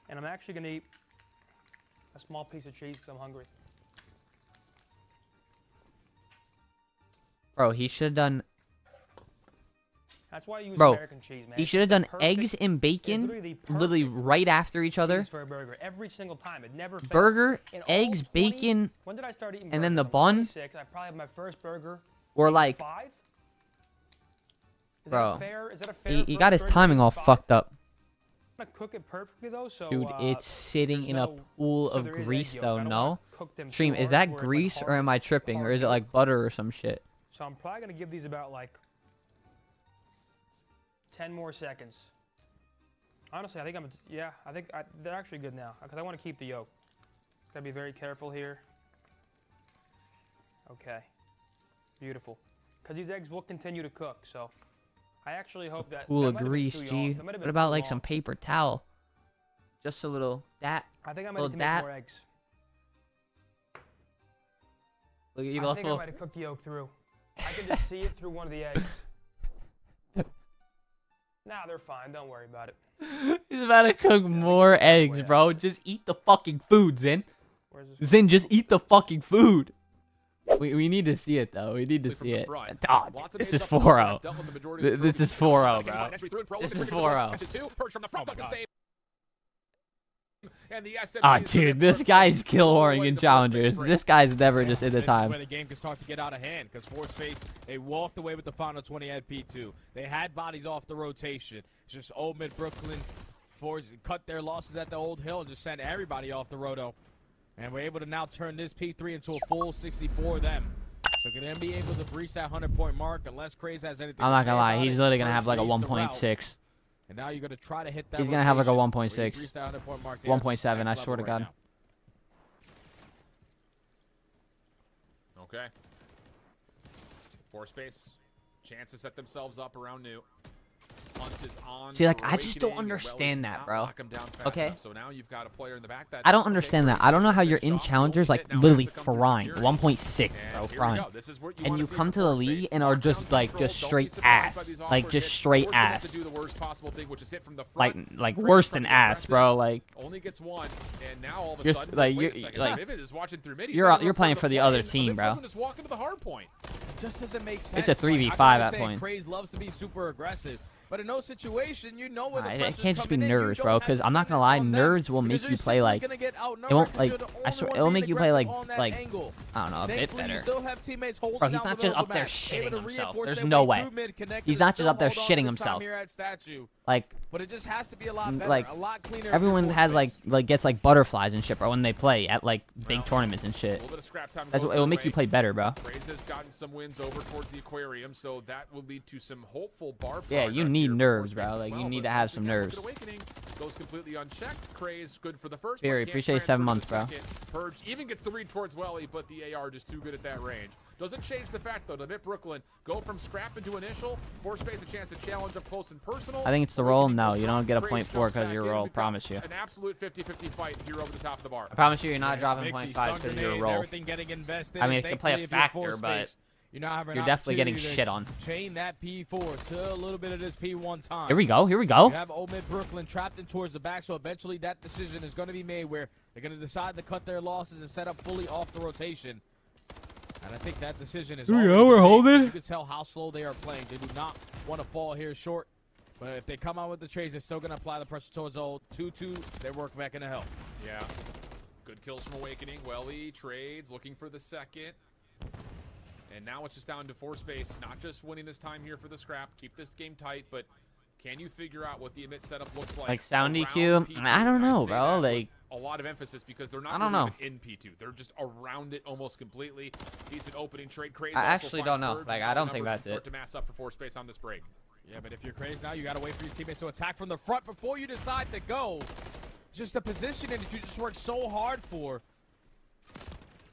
And I'm actually gonna eat a small piece of cheese because I'm hungry. Bro, he should have done. That's why I use Bro, American cheese, man. he should have done eggs and bacon, literally right after each other. For a burger every single time. It never fails. Burger, In all eggs, 20 bacon, When did I start eating and then the burgers? I'm bun. 26. I probably had my first burger. Or like, 5? Is bro, that fair? Is that a fair he got his first burger timing at all 5? fucked up. I'm gonna cook it perfectly though, so Dude, it's sitting in a pool of there is egg grease yolk. though, I don't no? wanna cook them too Stream, is hard that where it's, like, grease or hard- am I tripping? Or hard is it yolk. like butter or some shit? So I'm probably gonna give these about like 10 more seconds. Honestly, I think they're actually good now because I want to keep the yolk. Gotta be very careful here. Okay, beautiful. Because these eggs will continue to cook, so I actually hope that. Pool that of might have been grease, too G. long. That might have What been about too like long. some paper towel? Just a little that. I think I might little need to make dap. more eggs. Look at you, I think I also. might have cooked the yolk through. I can just see it through one of the eggs. Nah, they're fine. Don't worry about it. He's about to cook more eggs, bro. Just eat the fucking food, Zen. Zen, just eat the fucking food. We need to see it though. We need to see it. Oh, this is 4-0. This is 4-0, bro. This is 4-0. Ah, dude, this guy's kill whoring in challengers. This guy's never just in the time. Where the game can start to get out of hand because Force Space, they walked away with the final 20 at P2. They had bodies off the rotation. It's just Old Mid Brooklyn cut their losses at the Old Hill and just sent everybody off the roto. And we're able to now turn this P3 into a full 64 of them. So can they be able to breach that 100-point mark unless Craze has anything I'm to not say gonna lie. about He's it? literally gonna First have like a leads the route. 1.6. And now you're going to try to hit that. He's gonna have like a rotation. 1.6. Where you breach that 100-point mark there. 1.7, I swear to God. Okay. Force Space. Chance to set themselves up around new. Punt is on. See, like, I just don't Awakening. understand Well, that, not bro. lock 'em down fast Okay? enough. So now you've got a player in the back that, I don't understand that. I don't know how you're in challengers like literally frying 1.6, bro, frying, and you come to the league and are just like straight ass, like just straight ass, like worse than ass, bro. Like only gets one, and now all of a You're- sudden, like, wait you're- a second, like, Vivid is watching through mid. you're playing for the other team, bro. Just walking to the hard point. Just doesn't make sense. It's a 3v5 Like, I at understand point. Craze loves to be super aggressive. But in no situation, you know where the It pressure's can't just be coming in. You nerds, don't bro. have Because to I'm not send gonna it lie, on them, nerds will because make you you're play simply like. gonna get It outnumbered won't 'cause like. you're the I swear, only it'll one make being you play like aggressive on that angle. I don't know, a bit Thankfully, better. you still have teammates holding Bro, he's down not the just middle up of the there map, shitting able to himself. reinforce There's their no way way. through mid-connect He's and not just still up there hold on to shitting this time himself. here at Statue. Like, But it just has to be a lot better, like a lot cleaner. everyone has like gets like butterflies and shit, bro, when they play at like big tournaments and A shit. little bit of scrap time That's goes what it will their make you way. play better, bro. Raze has gotten some wins over towards the aquarium, so that will lead to some hopeful bar Yeah, you progress need here for nerves, Force bro. Base as Like, you well, need but to have once some again, nerves. Wicked Awakening goes completely unchecked. Craze good for the first. Fury, but can't appreciate 7 months, transfer bro. to the second. Purge even gets the read towards Welly, but the AR just too good at that range. Doesn't change the fact though that Brooklyn go from scrap into initial. Force Base a chance to challenge up close and personal. I think it's the roll. Awakening No, will you drop. don't get a Craze point 4 jumps because back your in. roll. We've got Promise you. An absolute 50-50 fight here over the top of the bar. I promise you, you're not Yes, dropping Mixie, point 5 stun because of your grenades, roll. everything getting invested. I mean, and it could play a thankfully, if you're factor, Force but Base, you now have an you're definitely getting opportunity shit to on. chain that P4 to a little bit of this P1 time. Here we go. Here we You go. have Omid Brooklyn trapped in towards the back, so eventually that decision is going to be made where they're going to decide to cut their losses and set up fully off the rotation. And I think that decision is already we're made. holding. You can tell how slow they are playing. They do not want to fall here short. But if they come out with the trades, they're still going to apply the pressure towards old 2-2. They work back into help. Yeah. Good kills from Awakening. Welly trades, looking for the second. And now it's just down to Force Base, not just winning this time here for the scrap. Keep this game tight, but can you figure out what the emit setup looks like? Like sound around EQ? P2? I don't know, say bro. that with Like, a lot of emphasis because they're not I don't really know. even in P2. They're just around it almost completely. Decent opening trade. Craze I also actually don't finds know. Purge, Like, and I don't the think numbers that's start it. to mass up for Force Base on this break. Yeah, but if you're crazy now, you got to wait for your teammates to attack from the front before you decide to go. Just the positioning that you just worked so hard for.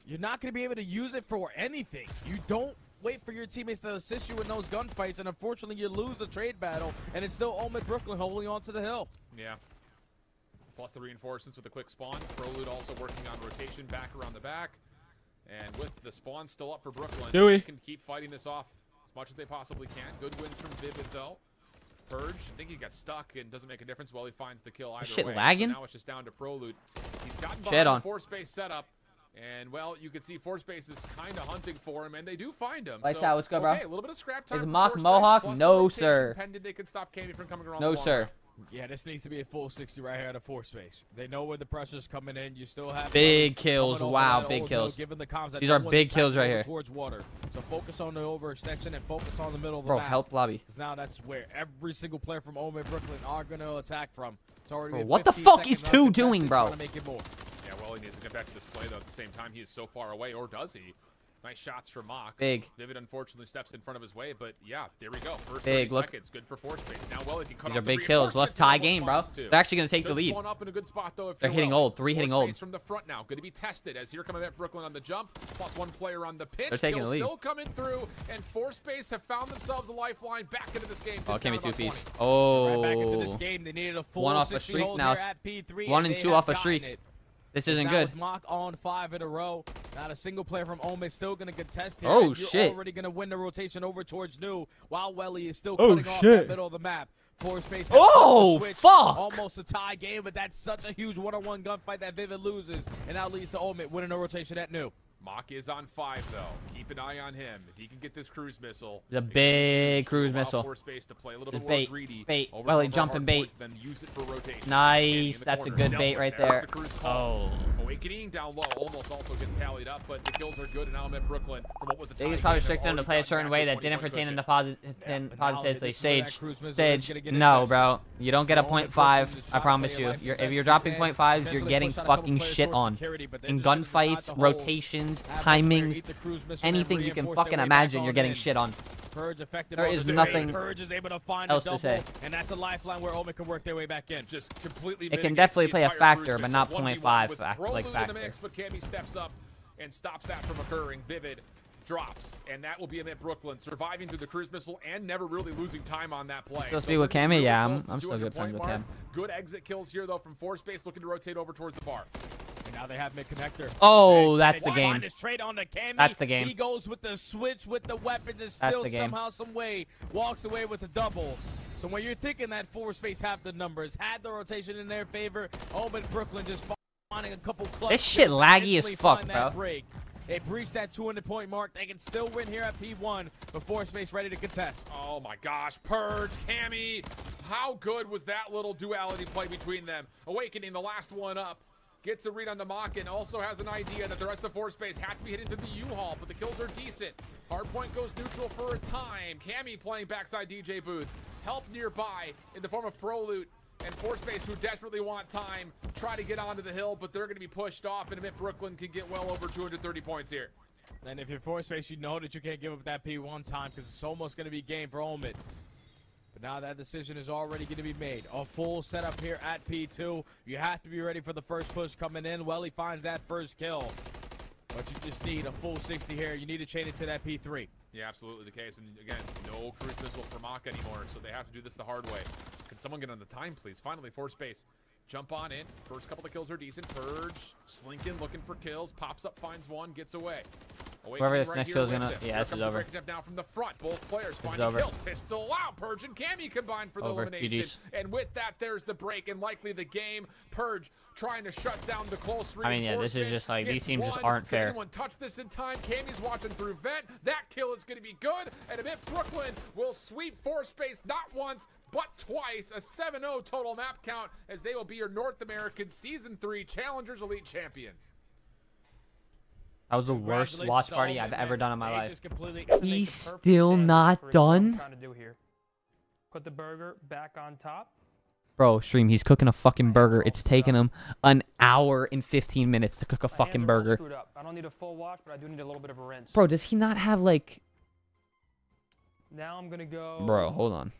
You're not going to be able to use it for anything. You don't wait for your teammates to assist you in those gunfights, and unfortunately you lose the trade battle, and it's still Omid Brooklyn holding on to the hill. Yeah. Plus the reinforcements with a quick spawn. Prelude also working on rotation back around the back. And with the spawn still up for Brooklyn, they can keep fighting this off as much as they possibly can. Good wins from Vivid, though. Purge, I think he got stuck and doesn't make a difference while he finds the kill either Shit way. lagging? So now it's just down to Prelude. He's gotten Shit behind on. the Force Base setup. And, well, you can see Force Base is kind of hunting for him, and they do find him. Lights so, out, what's good, bro? Okay, a little bit of scrap time Is for Mock Force Base, Mohawk? plus the No, rotation sir. pendant they can stop Cammy from coming around No, the long sir. route. Yeah, this needs to be a full 60 right here at a Force Base. They know where the pressure's coming in. You still have Big Welly kills. coming over Wow, that big old kills. hill, given the comms that These no are one's big attacking kills right over here. towards water. So focus on the overextension and focus on the middle of the Bro, map. help lobby. Because now that's where every single player from Omid Brooklyn are going to attack from. It's already Bro, been what the 15 fuck seconds is 2 uncontested, doing, bro? trying to make it more. Yeah, well, he needs to get back to this play, though, at the same time. He is so far away, or does he? Nice shots from Mock. Big. Vivid, unfortunately, steps in front of his way, but yeah, there we go. First Big, 30 look. seconds. Good for Force Base. Now, well, he can cut These off are the big kills. Look, reinforcements and tie almost game, bro. spawns, too. They're actually going to take the Should lead. spawn up in a good spot, though, if They're you're hitting well. old. 3 hitting Force old. Base from the front now. Going to be tested as here coming at Brooklyn on the jump. Plus one player on the pinch. They're taking Kills the lead. still coming through, and Force Base have found themselves a lifeline back into this game. Oh, Just down Cammy about 2 piece. 20. Oh. Right back into this game. They needed a full 1 off a 60 streak hold now. here at P3, 1 and they 2 have off a gotten streak. it. This isn't Now good. with Mock on 5 in a row. Not a single player from Omid still going to contest here. Oh, and you're shit. already going to win the rotation over towards New, while Welly is still Oh, cutting off shit. that middle of the map. Force Base. Oh, fuck. Almost a tie game, but that's such a huge one-on-one gunfight that Vivid loses, and now leads to Omid winning the rotation at New. Mock is on 5, though. Keep an eye on him. If he can get this cruise missile, The it can big to cruise allow missile. Force Base to play a little The bit more bait, greedy bait. over Welly some of jumping hard bait. points, then use it for rotation. Nice. Cammy in the That's a corner. good Dealt bait with. right There's there. the cruise call. Oh. Awakening down low almost also gets tallied up, but the kills are good, and now I'm at Brooklyn from what was a tie They just game, probably have restricted them to already play a gotten certain back way to a that didn't 20-point pertain cushion. positively. Sage, Sage, Sage, no, bro. You don't get a .5. I promise you. If you're dropping .5s, you're getting fucking shit on. In gunfights, rotations, timings, anything you can fucking imagine, you're getting shit on. Purge effective There on is the nothing three. Purge is able to find else a double, to say. and that's a lifeline where Omid can work their way back in. Just completely It can mitigates definitely the play a entire factor, cruise but missile. not 1v1 .5 with like Prelude in the factor. mix, but Cammy steps up and stops that from occurring. Vivid drops, and that will be him at Brooklyn, surviving through the cruise missile and never really losing time on that play. Supposed to So be with we're Cammy? really Yeah, close to I'm still 200 good friends point with mark. him. Good exit kills here, though, from Force Base, looking to rotate over towards the bar. And now they have mid-connector. Oh, Big. that's They the game. find a trade on the Cammy. That's the game. He goes with the switch with the weapons and That's still the game. somehow, some way, walks away with a double. So when you're thinking that Force Base have the numbers, had the rotation in their favor, Omid Brooklyn just finding a couple clutch This shit kills to laggy as eventually fuck, find bro. that break. They breached that 200-point mark. They can still win here at P1 before Space ready to contest. Oh my gosh, Purge, Cammy. How good was that little duality play between them? Awakening, the last one up. Gets a read on the Makin. Also has an idea that the rest of Force Space have to be hitting through the U-Haul, but the kills are decent. Hardpoint goes neutral for a time. Cammy playing backside DJ Booth. Help nearby in the form of ProLoot and Force Space, who desperately want time, try to get onto the hill, but they're going to be pushed off, and admit Brooklyn can get well over 230 points here. And if you're Force Space, you know that you can't give up that P1 time because it's almost going to be game for Omid. But now that decision is already going to be made. A full setup here at P2. You have to be ready for the first push coming in. Well, he finds that first kill. But you just need a full 60 here. You need to chain it to that P3. Yeah, absolutely the case. And again, no cruise missile for Mach anymore, so they have to do this the hard way. Can someone get on the time, please? Finally, Force Space. Jump on in. First couple of kills are decent. Purge, slinking, looking for kills. Pops up, finds one, gets away. Whoever this next kill's gonna... Yeah, this is over. Now from the front, both players finding kills. Pistol out. Purge and Cammy combined for the elimination. GG's. And with that, there's the break and likely the game. Purge trying to shut down the close I mean, yeah, this is just like, these teams just aren't fair. Can anyone touch this in time? Cammy's watching through vent. That kill is going to be good. And admit Brooklyn will sweep Force Space not once, but twice. A 7-0 total map count, as they will be your North American Season 3 Challengers Elite Champions. That was the worst watch party I've ever done in my life. He's still not done? Trying to do here. Put the burger back on top. Bro, Stream, he's cooking a fucking burger. It's taking him an hour and 15 minutes to cook a fucking burger. I don't need a full wash, but I do need a little bit of a rinse. Bro, does he not have, like... Now I'm going to go... Bro, hold on.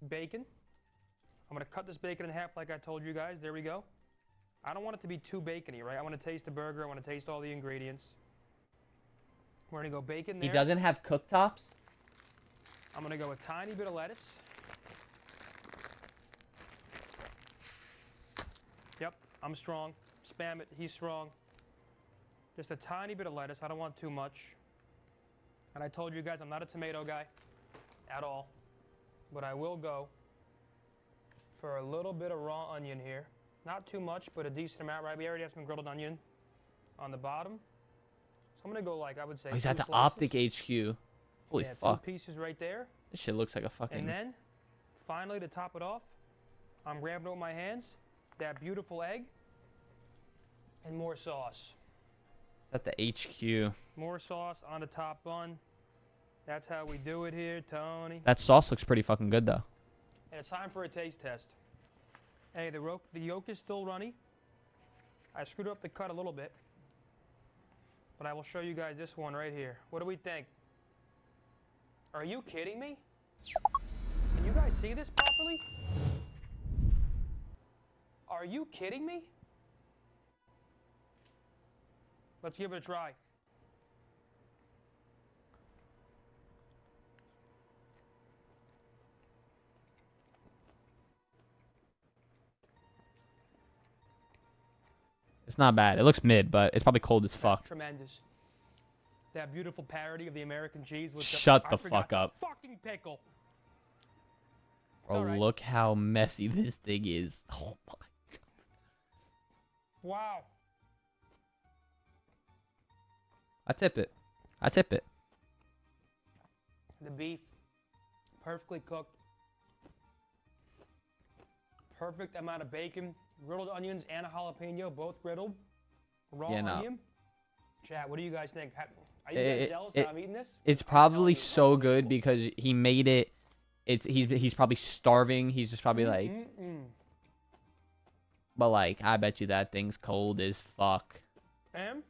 Bacon. I'm going to cut this bacon in half like I told you guys. There we go. I don't want it to be too bacony, right? I want to taste the burger. I want to taste all the ingredients. We're going to go bacon there. He doesn't have cooktops? I'm going to go a tiny bit of lettuce. Yep, I'm strong. Spam it. He's strong. Just a tiny bit of lettuce. I don't want too much. And I told you guys I'm not a tomato guy at all. But I will go for a little bit of raw onion here. Not too much, but a decent amount, right? We already have some grilled onion on the bottom. So I'm going to go like, I would say, he's at the Optic HQ. Holy fuck. 2 pieces right there. This shit looks like a fucking... And then, finally, to top it off, I'm grabbing it with my hands, that beautiful egg, and more sauce. It's at the HQ. More sauce on the top bun. That's how we do it here, Tony. That sauce looks pretty fucking good, though. And it's time for a taste test. Hey, the yolk is still runny. I screwed up the cut a little bit. But I will show you guys this one right here. What do we think? Are you kidding me? Can you guys see this properly? Are you kidding me? Let's give it a try. It's not bad. It looks mid, but it's probably cold as fuck. That's tremendous. That beautiful parody of the American cheese with Shut the fuck up. Fucking pickle. Oh, right. Look how messy this thing is. Oh my god. Wow. I tip it. I tip it. The beef, perfectly cooked. Perfect amount of bacon. Grilled onions and a jalapeno, both griddled. Raw onion. Chat, what do you guys think? Are you guys jealous that I'm eating this? It's probably so good because he made it. He's probably starving. He's just probably like. But like, I bet you that thing's cold as fuck. And